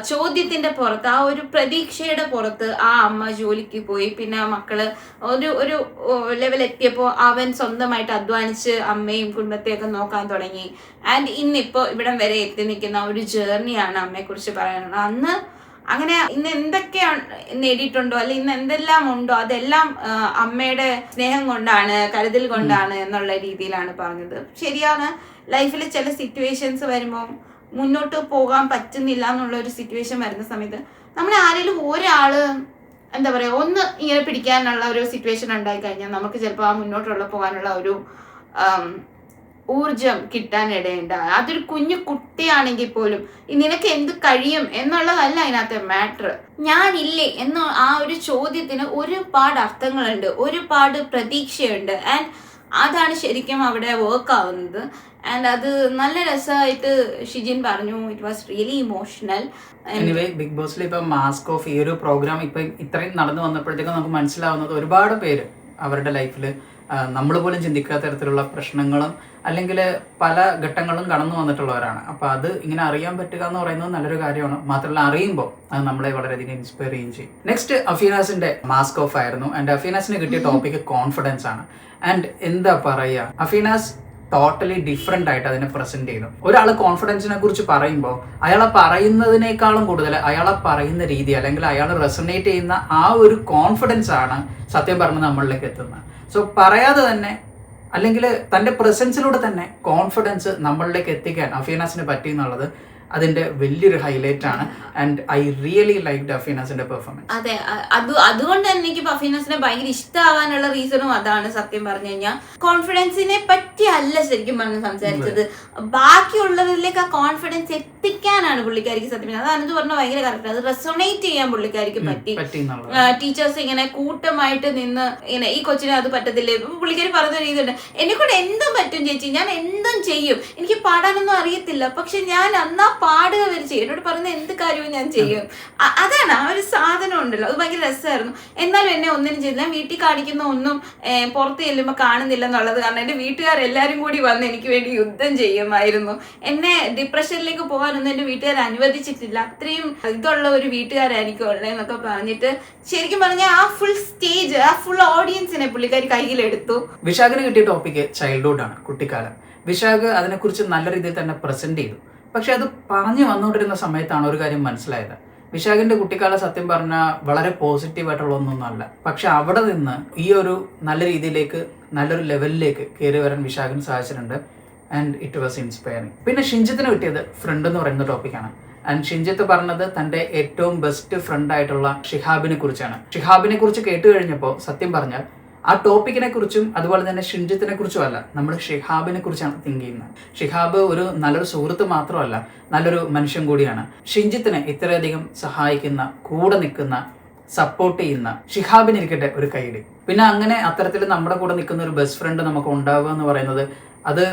Speaker 1: ചോദ്യത്തിന്റെ പുറത്ത്, ആ ഒരു പ്രതീക്ഷയുടെ പുറത്ത് ആ അമ്മ ജോലിക്ക് പോയി. പിന്നെ മക്കള് ഒരു ലെവൽ എത്തിയപ്പോൾ അവൻ സ്വന്തമായിട്ട് അധ്വാനിച്ച് അമ്മയും കുടുംബത്തെയൊക്കെ നോക്കാൻ തുടങ്ങി. ആൻഡ് ഇന്നിപ്പോൾ ഇവിടം വരെ എത്തി നിൽക്കുന്ന ഒരു ജേർണിയാണ് അമ്മയെക്കുറിച്ച് പറയാനുള്ളത്. അന്ന് അങ്ങനെ ഇന്ന് എന്തൊക്കെ നേടിയിട്ടുണ്ടോ അല്ലെ ഇന്ന് എന്തെല്ലാം ഉണ്ടോ അതെല്ലാം അമ്മയുടെ സ്നേഹം കൊണ്ടാണ്, കരുതൽ കൊണ്ടാണ് എന്നുള്ള രീതിയിലാണ് പറഞ്ഞത്. ശരിയാണ്, ലൈഫിൽ ചില സിറ്റുവേഷൻസ് വരുമ്പോൾ മുന്നോട്ട് പോകാൻ പറ്റുന്നില്ല എന്നുള്ള ഒരു സിറ്റുവേഷൻ വരുന്ന സമയത്ത് നമ്മൾ ആരെങ്കിലും ഒരാള് എന്താ പറയുക ഒന്ന് ഇങ്ങനെ പിടിക്കാനുള്ള ഒരു സിറ്റുവേഷൻ ഉണ്ടായി കഴിഞ്ഞാൽ നമുക്ക് ചിലപ്പോൾ ആ മുന്നോട്ടുള്ള പോകാനുള്ള ഒരു ഊർജം കിട്ടാനിടയുണ്ട്. അതൊരു കുഞ്ഞു കുട്ടിയാണെങ്കിൽ പോലും നിനക്ക് എന്ത് കഴിയും എന്നുള്ളതല്ല അതിനകത്ത് മാറ്റർ. ഞാനില്ലേ എന്ന ആ ഒരു ചോദ്യത്തിന് ഒരുപാട് അർത്ഥങ്ങളുണ്ട്, ഒരുപാട് പ്രതീക്ഷയുണ്ട്. ആൻഡ് അതാണ് ശരിക്കും അവിടെ വർക്ക് ആവുന്നത്. ആൻഡ് അത് നല്ല രസമായിട്ട് ഷിജിൻ പറഞ്ഞു. It was really emotional.
Speaker 2: Anyway Bigg ബോസിൽ ഇപ്പം മാസ്ക് ഓഫ് ഈ ഒരു പ്രോഗ്രാം ഇപ്പം ഇത്രയും നടന്നു വന്നപ്പോഴത്തേക്കും നമുക്ക് മനസ്സിലാവുന്നത് ഒരുപാട് പേര് അവരുടെ ലൈഫിൽ നമ്മൾ പോലും ചിന്തിക്കാത്ത തരത്തിലുള്ള പ്രശ്നങ്ങളും അല്ലെങ്കിൽ പല ഘട്ടങ്ങളും കടന്നു വന്നിട്ടുള്ളവരാണ്. അപ്പോൾ അത് ഇങ്ങനെ അറിയാൻ പറ്റുക എന്ന് പറയുന്നത് നല്ലൊരു കാര്യമാണ്. മാത്രമല്ല അറിയുമ്പോൾ അത് നമ്മളെ വളരെയധികം ഇൻസ്പയർ ചെയ്യുകയും ചെയ്യും. നെക്സ്റ്റ് അഫീനാസിന്റെ മാസ്ക് ഓഫ് ആയിരുന്നു. ആൻഡ് അഫീനാസിന് കിട്ടിയ ടോപ്പിക് കോൺഫിഡൻസ് ആണ്. ആൻഡ് എന്താ പറയുക, അഫീനാസ് ടോട്ടലി ഡിഫറെൻ്റ് ആയിട്ട് അതിനെ പ്രസന്റ് ചെയ്യുന്നു. ഒരാൾ കോൺഫിഡൻസിനെ കുറിച്ച് പറയുമ്പോൾ അയാളെ പറയുന്നതിനേക്കാളും കൂടുതൽ അയാളെ പറയുന്ന രീതി അല്ലെങ്കിൽ അയാൾ റെസണേറ്റ് ചെയ്യുന്ന ആ ഒരു കോൺഫിഡൻസ് ആണ് സത്യം പറഞ്ഞ് നമ്മളിലേക്ക് എത്തുന്നത്. സോ പറയാതെ തന്നെ അല്ലെങ്കിൽ തൻ്റെ പ്രസൻസിലൂടെ തന്നെ കോൺഫിഡൻസ് നമ്മളിലേക്ക് എത്തിക്കാൻ അഫീനാസിന് പറ്റി എന്നുള്ളത് അതിന്റെ വലിയൊരു ഹൈലൈറ്റ് ആണ്. ആൻഡ് ഐ റിയലി ലൈക്ഡ് അഫീനാസിന്റെ പെർഫോമൻസ്.
Speaker 1: അതെ, അതുകൊണ്ട് തന്നെ എനിക്ക് അഫീനാസിനെ ഭയങ്കര ഇഷ്ടമാവാനുള്ള റീസണും അതാണ്. സത്യം പറഞ്ഞു കഴിഞ്ഞാൽ കോൺഫിഡൻസിനെ പറ്റി അല്ല ശരിക്കും പറഞ്ഞ് സംസാരിച്ചത്, ബാക്കിയുള്ളവരിലേക്ക് ആ കോൺഫിഡൻസ് എത്തിക്കാനാണ് പുള്ളിക്കാരിക്ക് സത്യം. അത് അനന്ത് പറഞ്ഞ ഭയങ്കര കറക്റ്റ്. അത് റെസൊണേറ്റ് ചെയ്യാൻ പുള്ളിക്കാരിക്ക് പറ്റി. ടീച്ചേഴ്സ് ഇങ്ങനെ കൂട്ടമായിട്ട് നിന്ന് ഇങ്ങനെ ഈ കൊച്ചിനെ അത് പറ്റത്തില്ലേ, പുള്ളിക്കാരി പറഞ്ഞ രീതിയുണ്ട്, എന്നെ കൊണ്ട് എന്തും പറ്റും ചേച്ചി, ഞാൻ എന്തും ചെയ്യും, എനിക്ക് പാടാനൊന്നും അറിയത്തില്ല, പക്ഷെ ഞാൻ അന്നാ പാടുക വരെ ചെയ്യും, എന്നോട് പറയുന്ന എന്ത് കാര്യവും ഞാൻ ചെയ്യും. അതാണ് ആ ഒരു സാധനം ഉണ്ടല്ലോ, അത് ഭയങ്കര രസമായിരുന്നു. എന്നാലും എന്നെ ഒന്നിനും ചെയ്തില്ല. ഞാൻ വീട്ടിൽ കാണിക്കുന്ന ഒന്നും പുറത്ത് ചെല്ലുമ്പോൾ കാണുന്നില്ല എന്നുള്ളത് കാരണം എൻ്റെ വീട്ടുകാരെല്ലാവരും കൂടി വന്ന് എനിക്ക് വേണ്ടി യുദ്ധം ചെയ്യുമായിരുന്നു. എന്നെ ഡിപ്രഷനിലേക്ക് പോകാനൊന്നും എൻ്റെ വീട്ടുകാർ അനുവദിച്ചിട്ടില്ല. അത്രയും ഇതുള്ള ഒരു വീട്ടുകാരായിരിക്കും ഉള്ളതെന്നൊക്കെ പറഞ്ഞിട്ട് ശരിക്കും പറഞ്ഞാൽ ആ ഫുൾ സ്റ്റേജ്, ആ ഫുൾ ഓഡിയൻസിനെ പുള്ളിക്കാരി കയ്യിലെടുത്തു.
Speaker 2: വിശാഖിന് കിട്ടിയ ടോപ്പിക്ക് ചൈൽഡ്ഹുഡ് ആണ്, കുട്ടിക്കാലം. വിശാഖ് അതിനെക്കുറിച്ച് നല്ല രീതിയിൽ തന്നെ പ്രസന്റ് ചെയ്തു. പക്ഷെ അത് പറഞ്ഞു വന്നുകൊണ്ടിരുന്ന സമയത്താണ് ഒരു കാര്യം മനസ്സിലായത്. വിശാഖിന്റെ കുട്ടിക്കാലം സത്യം പറഞ്ഞാൽ വളരെ പോസിറ്റീവായിട്ടുള്ള ഒന്നൊന്നുമല്ല. പക്ഷെ അവിടെ നിന്ന് ഈ ഒരു നല്ല രീതിയിലേക്ക്, നല്ലൊരു ലെവലിലേക്ക് കയറി വരാൻ വിശാഖിന് സാധിച്ചിട്ടുണ്ട്. And it was inspiring. പിന്നെ ഷിഞ്ചിത്തിന് കിട്ടിയത് ഫ്രണ്ട് എന്ന് പറയുന്ന ടോപ്പിക്കാണ്. ആൻഡ് ഷിഞ്ചിത്ത് പറഞ്ഞത് തൻ്റെ ഏറ്റവും ബെസ്റ്റ് ഫ്രണ്ട് ആയിട്ടുള്ള ഷിഹാബിനെ കുറിച്ചാണ്. ഷിഹാബിനെ കുറിച്ച് കേട്ട് കഴിഞ്ഞപ്പോൾ സത്യം പറഞ്ഞാൽ ആ ടോപ്പിക്കിനെ കുറിച്ചും അതുപോലെ തന്നെ ഷിഞ്ചിത്തിനെ കുറിച്ചും അല്ല, നമ്മൾ ഷിഹാബിനെ കുറിച്ചാണ് തിങ്ക് ചെയ്യുന്നത്. ഷിഹാബ് ഒരു നല്ലൊരു സുഹൃത്ത് മാത്രമല്ല, നല്ലൊരു മനുഷ്യൻ കൂടിയാണ്. ഷിഞ്ചിത്തിനെ ഇത്രയധികം സഹായിക്കുന്ന, കൂടെ നിൽക്കുന്ന, സപ്പോർട്ട് ചെയ്യുന്ന ഷിഹാബിന് ഇരിക്കട്ടെ ഒരു കൈഡി. പിന്നെ അങ്ങനെ അത്തരത്തിൽ നമ്മുടെ കൂടെ നിൽക്കുന്ന ഒരു ബെസ്റ്റ് ഫ്രണ്ട് നമുക്ക് ഉണ്ടാവുക എന്ന് പറയുന്നത് അത്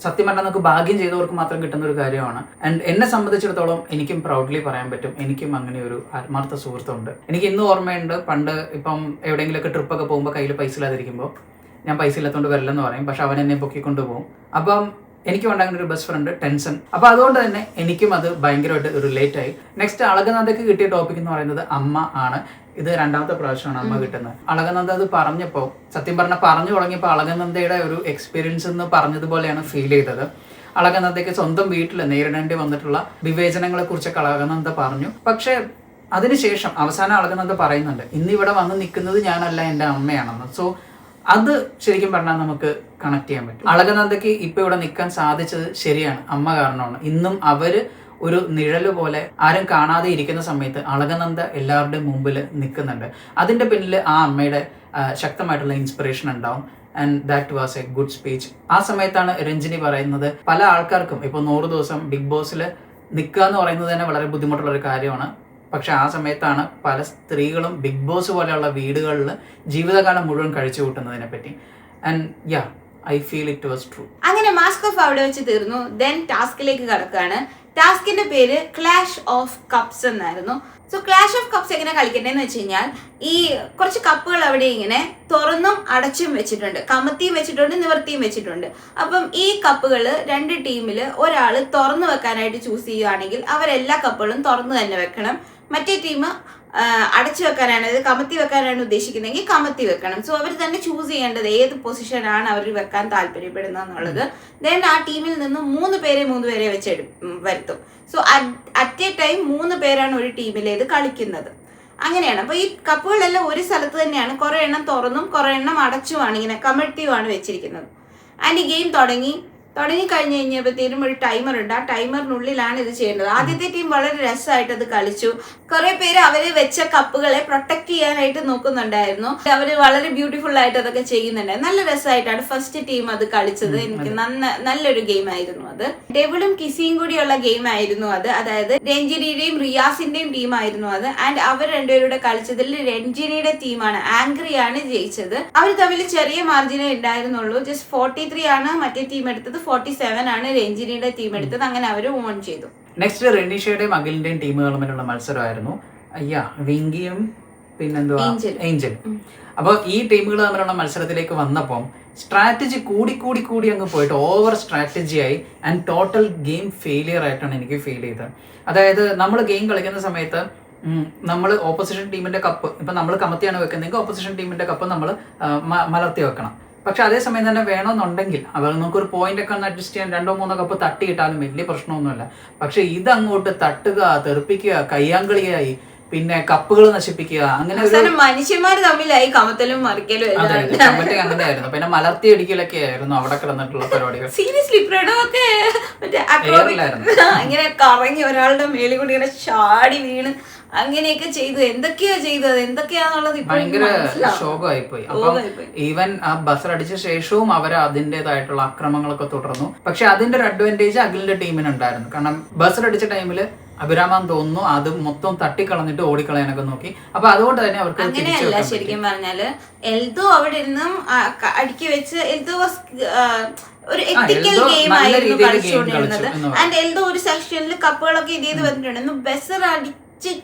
Speaker 2: സത്യം പറഞ്ഞാൽ നമുക്ക് ഭാഗ്യം ചെയ്തവർക്ക് മാത്രം കിട്ടുന്ന ഒരു കാര്യമാണ്. ആൻഡ് എന്നെ സംബന്ധിച്ചിടത്തോളം എനിക്കും പ്രൗഡ്ലി പറയാൻ പറ്റും, എനിക്കും അങ്ങനെ ഒരു ആത്മാർത്ഥ സുഹൃത്തുണ്ട്. എനിക്ക് ഇന്നും ഓർമ്മയുണ്ട്, പണ്ട് ഇപ്പം എവിടെയെങ്കിലുമൊക്കെ ട്രിപ്പൊക്കെ പോകുമ്പോൾ കയ്യിൽ പൈസ ഇല്ലാതിരിക്കുമ്പോൾ ഞാൻ പൈസ ഇല്ലാത്തതുകൊണ്ട് വരില്ലെന്ന് പറയും, പക്ഷെ അവൻ എന്നെ പൊക്കിക്കൊണ്ട് പോകും. അപ്പം എനിക്കും ഉണ്ടാകുന്ന ഒരു ബെസ്റ്റ് ഫ്രണ്ട് ടെൻഷൻ. അപ്പോൾ അതുകൊണ്ട് തന്നെ എനിക്കും അത് ഭയങ്കരമായിട്ട് റിലേറ്റ് ആയി. നെക്സ്റ്റ് അളകനന്ദയ്ക്ക് കിട്ടിയ ടോപ്പിക് എന്ന് പറയുന്നത് അമ്മ ആണ്. ഇത് രണ്ടാമത്തെ പ്രാവശ്യമാണ് അമ്മ കിട്ടുന്നത്. അളകനന്ദ അത് പറഞ്ഞപ്പോൾ സത്യം പറഞ്ഞാൽ പറഞ്ഞു തുടങ്ങിയപ്പോൾ അളകനന്ദയുടെ ഒരു എക്സ്പീരിയൻസ് എന്ന് പറഞ്ഞതുപോലെയാണ് ഫീൽ ചെയ്തത്. അളകനന്ദയ്ക്ക് സ്വന്തം വീട്ടിൽ നേരിടേണ്ടി വന്നിട്ടുള്ള വിവേചനങ്ങളെ കുറിച്ചൊക്കെ അളകനന്ദ പറഞ്ഞു. പക്ഷേ അതിനുശേഷം അവസാനം അളകനന്ദ പറയുന്നുണ്ട്, ഇന്നിവിടെ വന്ന് നിൽക്കുന്നത് ഞാനല്ല, എൻ്റെ അമ്മയാണെന്ന്. സോ അത് ശരിക്കും പറഞ്ഞാൽ നമുക്ക് കണക്ട് ചെയ്യാൻ പറ്റും. അളകനന്ദയ്ക്ക് ഇപ്പൊ ഇവിടെ നിൽക്കാൻ സാധിച്ചത് ശരിയാണ്, അമ്മ കാരണമാണ്. ഇന്നും അവര് ഒരു നിഴല് പോലെ ആരും കാണാതെ ഇരിക്കുന്ന സമയത്ത് അളകനന്ദ എല്ലാവരുടെയും മുമ്പിൽ നിൽക്കുന്നുണ്ട്. അതിന്റെ പിന്നിൽ ആ അമ്മയുടെ ശക്തമായിട്ടുള്ള ഇൻസ്പിറേഷൻ ഉണ്ടാവും. And that was A good speech. ആ സമയത്താണ് രഞ്ജിനി പറയുന്നത്, പല ആൾക്കാർക്കും ഇപ്പോൾ 100 ദിവസം ബിഗ് ബോസിൽ നിൽക്കുക എന്ന് പറയുന്നത് തന്നെ വളരെ ബുദ്ധിമുട്ടുള്ള ഒരു കാര്യമാണ്. പക്ഷെ ആ സമയത്താണ് പല സ്ത്രീകളും ബിഗ് ബോസ് പോലെയുള്ള വീടുകളിൽ ജീവിതകാലം മുഴുവൻ കഴിച്ചു കൂട്ടുന്നതിനെ പറ്റി. And yeah, I feel it was true.
Speaker 1: അങ്ങനെ മാസ്ക് ഓഫ് അവിടെ വെച്ച് തീർന്നു. ദെൻ ടാസ്കിലേക്ക് കടക്കുകയാണ്. ടാസ്കിന്റെ പേര് ക്ലാഷ് ഓഫ് കപ്സ് എന്നായിരുന്നു. സോ ക്ലാഷ് ഓഫ് കപ്സ് എങ്ങനെ കളിക്കണ്ടേന്ന് വെച്ച് കഴിഞ്ഞാൽ, ഈ കുറച്ച് കപ്പുകൾ അവിടെ ഇങ്ങനെ തുറന്നും അടച്ചും വെച്ചിട്ടുണ്ട്, കമത്തിയും വെച്ചിട്ടുണ്ട്, നിവർത്തിയും വെച്ചിട്ടുണ്ട്. അപ്പം ഈ കപ്പുകൾ രണ്ട് ടീമിൽ ഒരാൾ തുറന്നു വെക്കാനായിട്ട് ചൂസ് ചെയ്യുകയാണെങ്കിൽ അവരെല്ലാ കപ്പുകളും തുറന്നു തന്നെ വെക്കണം. മറ്റേ ടീം അടച്ചു വെക്കാനാണ്, ഇത് കമത്തി വെക്കാനാണ് ഉദ്ദേശിക്കുന്നതെങ്കിൽ കമത്തി വെക്കണം. സോ അവർ തന്നെ ചൂസ് ചെയ്യേണ്ടത് ഏത് പൊസിഷനാണ് അവർ വെക്കാൻ താല്പര്യപ്പെടുന്നത് എന്നുള്ളത്. ദെൻ ആ ടീമിൽ നിന്ന് 3 പേരെ വെച്ച് വരുത്തും. സോ അറ്റ് എ ടൈം 3 പേരാണ് ഒരു ടീമിലേത് കളിക്കുന്നത്. അങ്ങനെയാണ്. അപ്പൊ ഈ കപ്പുകളെല്ലാം ഒരു സ്ഥലത്ത് തന്നെയാണ്, കുറെ എണ്ണം തുറന്നും കുറെ എണ്ണം അടച്ചുമാണ്, ഇങ്ങനെ കമഴ്ത്തിയുമാണ് വെച്ചിരിക്കുന്നത്. ആൻഡ് ഈ ഗെയിം തുടങ്ങി കഴിഞ്ഞ് കഴിഞ്ഞപ്പോഴത്തേനും ഒരു ടൈമർ ഉണ്ട്. ആ ടൈമറിനുള്ളിലാണ് ഇത് ചെയ്യേണ്ടത്. ആദ്യത്തെ ടീം വളരെ രസമായിട്ട് അത് കളിച്ചു. കുറെ പേര് അവര് വെച്ച കപ്പുകളെ പ്രൊട്ടക്ട് ചെയ്യാനായിട്ട് നോക്കുന്നുണ്ടായിരുന്നു. അവര് വളരെ ബ്യൂട്ടിഫുൾ ആയിട്ട് അതൊക്കെ ചെയ്യുന്നുണ്ടായിരുന്നു. നല്ല രസമായിട്ടാണ് ഫസ്റ്റ് ടീം അത് കളിച്ചത്. എനിക്ക് നല്ലൊരു ഗെയിം ആയിരുന്നു അത്. ഡെവിളും കിസിയും കൂടിയുള്ള ഗെയിം ആയിരുന്നു അത്. അതായത് രഞ്ജിനിയുടെയും റിയാസിന്റെയും ടീമായിരുന്നു അത്. ആൻഡ് അവർ രണ്ടുപേരുടെ കളിച്ചതിൽ രഞ്ജിനിയുടെ ടീമാണ്, ആംഗ്രിയാണ് ജയിച്ചത്. അവർ തമ്മിൽ ചെറിയ മാർജിനേ ഉണ്ടായിരുന്നുള്ളൂ. ജസ്റ്റ് 43 ആണ് മറ്റേ ടീം എടുത്തത്, 47 ആണ് രഞ്ജിനിയുടെ ടീം എടുത്തത്. അങ്ങനെ അവർ ഓൺ ചെയ്തു.
Speaker 2: നെക്സ്റ്റ് റെനീഷയുടെയും അഖിലിന്റെയും ടീമുകൾ തമ്മിലുള്ള മത്സരമായിരുന്നു. വിങ്കിയും പിന്നെന്തുവാ ഏഞ്ചൽ. അപ്പോൾ ഈ ടീമുകൾ തമ്മിലുള്ള മത്സരത്തിലേക്ക് വന്നപ്പോൾ സ്ട്രാറ്റജി കൂടി അങ്ങ് പോയിട്ട് ഓവർ സ്ട്രാറ്റജിയായി ആൻഡ് ടോട്ടൽ ഗെയിം ഫെയിലിയർ ആയിട്ടാണ് എനിക്ക് ഫീൽ ചെയ്തത്. അതായത് നമ്മൾ ഗെയിം കളിക്കുന്ന സമയത്ത് നമ്മൾ ഓപ്പോസിഷൻ ടീമിന്റെ കപ്പ് ഇപ്പം നമ്മൾ കമത്തിയാണ് വെക്കുന്നതെങ്കിൽ ഓപ്പോസിഷൻ ടീമിന്റെ കപ്പ് നമ്മൾ മലർത്തി വെക്കണം. പക്ഷെ അതേസമയം തന്നെ വേണമെന്നുണ്ടെങ്കിൽ അവർ നമുക്കൊരു പോയിന്റ് ഒക്കെ ഒന്ന് അഡ്ജസ്റ്റ് ചെയ്യാൻ 2-3 കപ്പ് തട്ടിയിട്ടാലും വലിയ പ്രശ്നമൊന്നുമില്ല. പക്ഷെ ഇതങ്ങോട്ട് തട്ടുക, തെറിപ്പിക്കുക, കയ്യാങ്കളിയായി, പിന്നെ കപ്പുകൾ നശിപ്പിക്കുക, അങ്ങനെ
Speaker 1: മനുഷ്യന്മാർ തമ്മിലായി കമത്തലും മറിക്കലും.
Speaker 2: കമത്തി അങ്ങനെയായിരുന്നു. പിന്നെ മലർത്തി അടിക്കലൊക്കെ ആയിരുന്നു അവിടെ കിടന്നിട്ടുള്ള പരിപാടികൾ.
Speaker 1: സീരിയസ്ലി പ്രണവൊക്കെ ഇങ്ങനെ കറങ്ങി ഒരാളുടെ മേളിൽ കൂടി ഇങ്ങനെ ചാടി വീണ് അങ്ങനെയൊക്കെ ചെയ്തു. എന്തൊക്കെയാ ചെയ്തത്, എന്തൊക്കെയാന്നുള്ളത്
Speaker 2: ഭയങ്കര ശോകമായിപ്പോയി. അപ്പം ഈവൻ ആ ബസർ അടിച്ച ശേഷവും അവർ അതിൻ്റെതായിട്ടുള്ള അക്രമങ്ങളൊക്കെ തുടർന്നു. പക്ഷെ അതിന്റെ ഒരു അഡ്വാൻറ്റേജ് അഖിലിന്റെ ടീമിനുണ്ടായിരുന്നു. കാരണം ബസർ അടിച്ച ടൈമില് അഭിരാമാൻ തോന്നുന്നു അത് മൊത്തം തട്ടിക്കളഞ്ഞിട്ട് ഓടിക്കളയാനൊക്കെ നോക്കി. അപ്പൊ അതുകൊണ്ട് തന്നെ അവർക്ക്
Speaker 1: അങ്ങനെയല്ല. ശരിക്കും പറഞ്ഞാല് എൽദോ അവിടെ നിന്നും അടുക്കി വെച്ച് എൽദോ ഒരു എത്തിക്കൽ ഗെയിം ആയിരുന്നു കളിച്ചുകൊണ്ടിരുന്നത്. ആൻഡ് എൽദോ ഒരു സെക്ഷനിൽ കപ്പുകളൊക്കെ ഇത് ചെയ്ത് വന്നിട്ടുണ്ടായിരുന്നു. ബസർ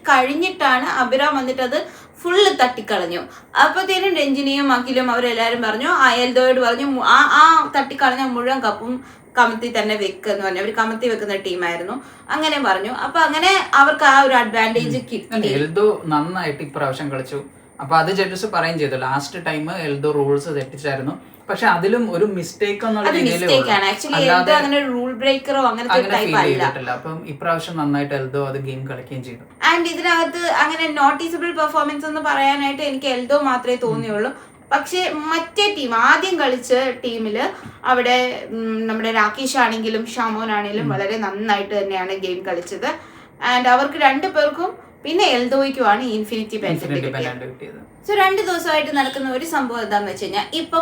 Speaker 1: കഴിഞ്ഞിട്ടാണ് അഭിരാം വന്നിട്ട് അത് ഫുള്ള് തട്ടിക്കളഞ്ഞു. അപ്പത്തേനും രഞ്ജിനിയും അഖിലും അവരെല്ലാരും പറഞ്ഞു, എൽദോയോട് പറഞ്ഞു ആ തട്ടിക്കളഞ്ഞ മുഴുവൻ കപ്പും കമത്തി തന്നെ വെക്കെന്ന് പറഞ്ഞു. അവർ കമത്തി വെക്കുന്ന ടീമായിരുന്നു. അങ്ങനെ പറഞ്ഞു. അപ്പൊ അങ്ങനെ അവർക്ക് ആ ഒരു അഡ്വാൻറ്റേജ് കിട്ടി.
Speaker 2: എൽദോ നന്നായിട്ട് ഇപ്രാവശ്യം കളിച്ചു. അപ്പൊ അത് ജഡ്ജസ് പറയും ചെയ്തു ലാസ്റ്റ് ടൈം എൽദോ റൂൾസ് തെറ്റിച്ചായിരുന്നു. പക്ഷെ അതിലും ഒരു മിസ്റ്റേക്ക് എന്നുള്ള
Speaker 1: റൂൾ ബ്രേക്കറോ അങ്ങനത്തെ
Speaker 2: ചെയ്തിട്ടില്ല. അപ്പം ഇപ്രാവശ്യം നന്നായിട്ട് എൽദോ അത് ഗെയിം കളിക്കുകയും ചെയ്തു.
Speaker 1: ആൻഡ് ഇതിനകത്ത് അങ്ങനെ നോട്ടീസബിൾ പെർഫോമൻസ് എന്ന് പറയാനായിട്ട് എനിക്ക് എൽദോ മാത്രമേ തോന്നിയുള്ളൂ. പക്ഷെ മറ്റേ ടീം ആദ്യം കളിച്ച ടീമില് അവിടെ നമ്മുടെ രാകേഷ് ആണെങ്കിലും ഷാമോൻ ആണെങ്കിലും വളരെ നന്നായിട്ട് തന്നെയാണ് ഗെയിം കളിച്ചത്. ആൻഡ് അവർക്ക് 2 പേർക്കും പിന്നെ എൽദോയ്ക്കുമാണ് ഇൻഫിനിറ്റി പെൻഡന്റ് കിട്ടിയത്. സോ 2 ദിവസമായിട്ട് നടക്കുന്ന ഒരു സംഭവം എന്താന്ന് വെച്ച് കഴിഞ്ഞാൽ ഇപ്പൊ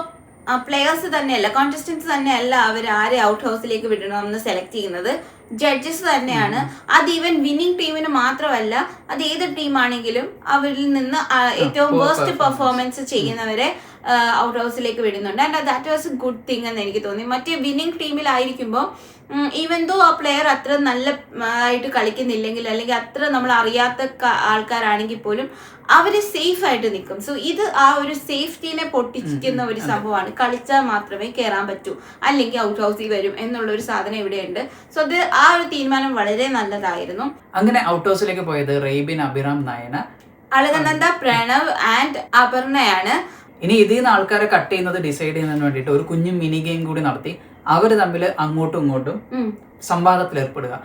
Speaker 1: പ്ലെയേഴ്സ് തന്നെയല്ല, കോൺടെസ്റ്റൻസ് തന്നെയല്ല അവർ ആരെ ഔട്ട് ഹൗസിലേക്ക് വിടണമെന്ന് സെലക്ട് ചെയ്യുന്നത്, ജഡ്ജസ് തന്നെയാണ്. അത് ഈവൻ വിന്നിംഗ് ടീമിന് മാത്രമല്ല, അത് ഏത് ടീമാണെങ്കിലും അവരിൽ നിന്ന് ഏറ്റവും വേസ്റ്റ് പെർഫോമൻസ് ചെയ്യുന്നവരെ ഔട്ട് ഹൗസിലേക്ക് വിടുന്നുണ്ട്. And that was A good thing എന്ന് എനിക്ക് തോന്നി. മറ്റേ വിന്നിംഗ് ടീമിലായിരിക്കുമ്പോൾ ഈവൻ ദോ ആ പ്ലെയർ അത്ര നല്ല ആയിട്ട് കളിക്കുന്നില്ലെങ്കിൽ അല്ലെങ്കിൽ അത്ര നമ്മൾ അറിയാത്ത ആൾക്കാരാണെങ്കിൽ പോലും അവര് സേഫ് ആയിട്ട് നിൽക്കും. സോ ഇത് ആ ഒരു സേഫ്റ്റിനെ പൊട്ടിക്കുന്ന ഒരു സംഭവമാണ്. കളിച്ചാൽ മാത്രമേ കയറാൻ പറ്റൂ, അല്ലെങ്കിൽ ഔട്ട് ഹൗസിൽ വരും എന്നുള്ള ഒരു സാധനം ഇവിടെയുണ്ട്. സോ അത് ആ ഒരു തീരുമാനം വളരെ നല്ലതായിരുന്നു.
Speaker 2: അങ്ങനെ ഔട്ട് ഹൗസിലേക്ക് പോയത് റെയ്ബിൻ, അഭിറാം, നയന,
Speaker 1: അളകനന്ദ, പ്രണവ് ആൻഡ് അപർണയാണ്.
Speaker 2: ഇനി ഇതിൽ നിന്ന് ആൾക്കാരെ കട്ട് ചെയ്യുന്നത് ഡിസൈഡ് ചെയ്യുന്നതിന് വേണ്ടിയിട്ട് ഒരു കുഞ്ഞു മിനി ഗെയിം കൂടി നടത്തി അവർ തമ്മിൽ അങ്ങോട്ടും ഇങ്ങോട്ടും സംവാദത്തിൽ ഏർപ്പെടുക.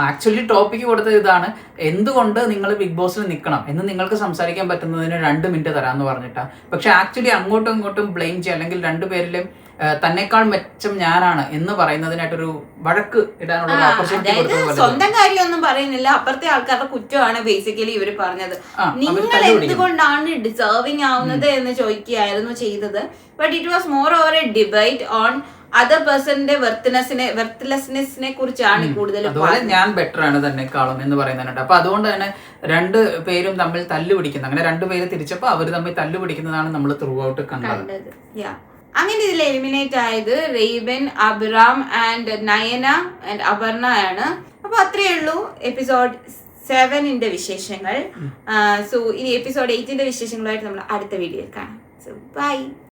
Speaker 2: ആക്ച്വലി ടോപ്പിക്ക് കൊടുത്തത് ഇതാണ്, എന്തുകൊണ്ട് നിങ്ങൾ ബിഗ് ബോസിൽ നിൽക്കണം എന്ന് നിങ്ങൾക്ക് സംസാരിക്കാൻ പറ്റുന്നതിന് 2 മിനിറ്റ് തരാമെന്ന് പറഞ്ഞിട്ടാ. പക്ഷെ ആക്ച്വലി അങ്ങോട്ടും ഇങ്ങോട്ടും ബ്ലെയിം ചെയ്യുക, അല്ലെങ്കിൽ 2 പേരിലും തന്നെക്കാൾ മെച്ചം ഞാനാണ് എന്ന് പറയുന്നതിനായിട്ടൊരു വഴക്ക് ഇടാനുള്ള ഓപ്പർച്യൂണിറ്റി കൊടുത്തത്.
Speaker 1: സ്വന്തം കാര്യമൊന്നും പറയുന്നില്ല, അപ്പുറത്തെ ആൾക്കാരുടെ കുറ്റമാണ് ബേസിക്കലി ഇവർ പറഞ്ഞത്. നിങ്ങൾ എന്തുകൊണ്ടാണ് ഡിസേർവിംഗ് ആവുന്നത് എന്ന് ചോദിക്കുകയായിരുന്നു ചെയ്തത്. But it was more over a debate on other പേഴ്സണിന്റെ വെർത്ത്ലെസ്നെസ്സിനെ കുറിച്ചാണ് കൂടുതൽ.
Speaker 2: അതുപോലെ ഞാൻ ബെറ്റർ ആണ് തന്നെക്കാളും എന്ന് പറയുന്നുണ്ട്. അപ്പൊ അതുകൊണ്ട് തന്നെ 2 പേരും തമ്മിൽ തല്ലുപിടിക്കുന്നത്, അങ്ങനെ 2 പേര് തിരിച്ചപ്പോ അവർ തമ്മിൽ തല്ലുപിടിക്കുന്നതാണ് നമ്മൾ ത്രൂ ഔട്ട് കണ്ടത്.
Speaker 1: അങ്ങനെ ഇതിൽ എലിമിനേറ്റ് ആയത് റെയ്ബൻ, അഭിറാം ആൻഡ് നയന ആൻഡ് അപർണ ആണ്. അപ്പൊ അത്രയേ ഉള്ളൂ എപ്പിസോഡ് 7 വിശേഷങ്ങൾ. സോ ഇനി എപ്പിസോഡ് 8 വിശേഷങ്ങളുമായിട്ട് നമ്മൾ അടുത്ത വീഡിയോയിൽ കാണാം. So by.